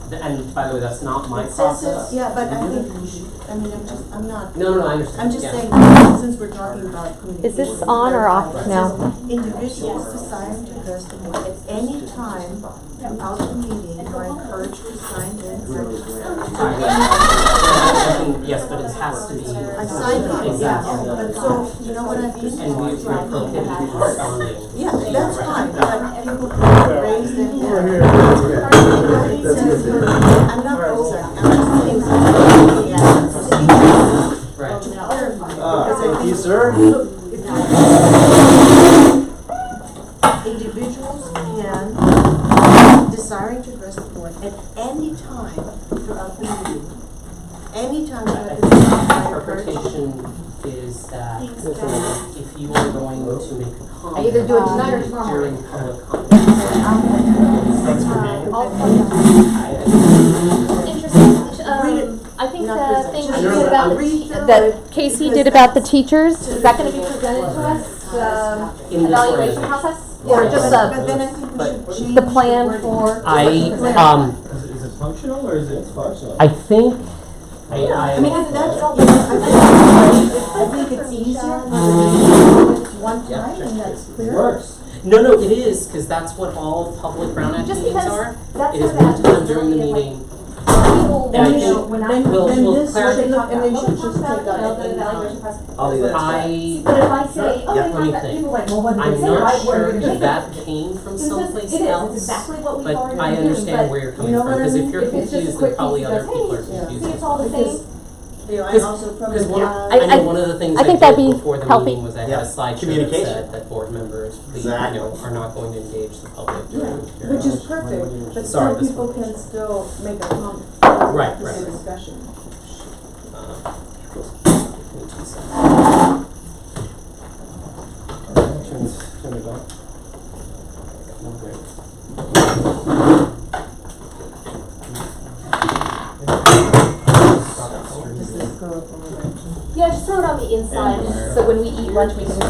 And by the way, that's not my it says process. it, yeah, but I think we should, I'm not. No, I understand. I'm just Yeah. saying, since we're talking about communication. Is this on or off it now? says individuals desiring to address the board at any time throughout the meeting are encouraged to sign in. Yes, but it has to be. I signed it, Exactly. yeah, but so, you know what I mean? And we're prohibited from responding. Yeah, that's fine, but people can raise their hand. I'm not over, I'm just saying something, yeah. Right. Thank you, sir. Individuals can, desiring to address the board at any time throughout the meeting, any time throughout the meeting, are encouraged. Interpretation is that if you are going to make a comment. I either do it tonight or tomorrow During public comment. Interesting. Read it. I think Not the present. thing Just we read did it. about the, Read through that it, Casey because did about the that's- teachers, is that gonna be presented to us, In the this evaluation way. process? Or just But then I think we should change the plan wording. for? Is it functional or is it functional? I think, I mean, that's all, I think it's easier for the it's one time and that's clear. Works. no, it is, because that's what all public Brown Act Just meetings because are. that's It is what one that time during the is, like, meeting. People And I want to know think when I. we'll this clarify. should look- and they should We'll just talk take about out the evaluation process. I'll do that. But if I say, Yeah, okay, let me contact, think. people are like, well, what did I'm they say, not right, what are sure we gonna if take? that came from Because someplace it is, else. it's exactly what we've But already I been doing, understand but where you're coming you know from, what I because if mean? you're if it's just a confused, quick then probably piece other that says, people are hey, confused. see, it's all the Because, same. you know, and Because- also from Because the, I know one of the things I think did that'd be before the healthy. meeting was I had a Yeah. slideshow that Communication. said that board members, please, Exactly. are not going to engage the public during. which is perfect, but Sorry, still this people one. can still make a comment. Right, The right, same right. discussion. Turn it on. Great. Does this go up on the right? Yeah, just throw it on the inside, so when we eat lunch, we can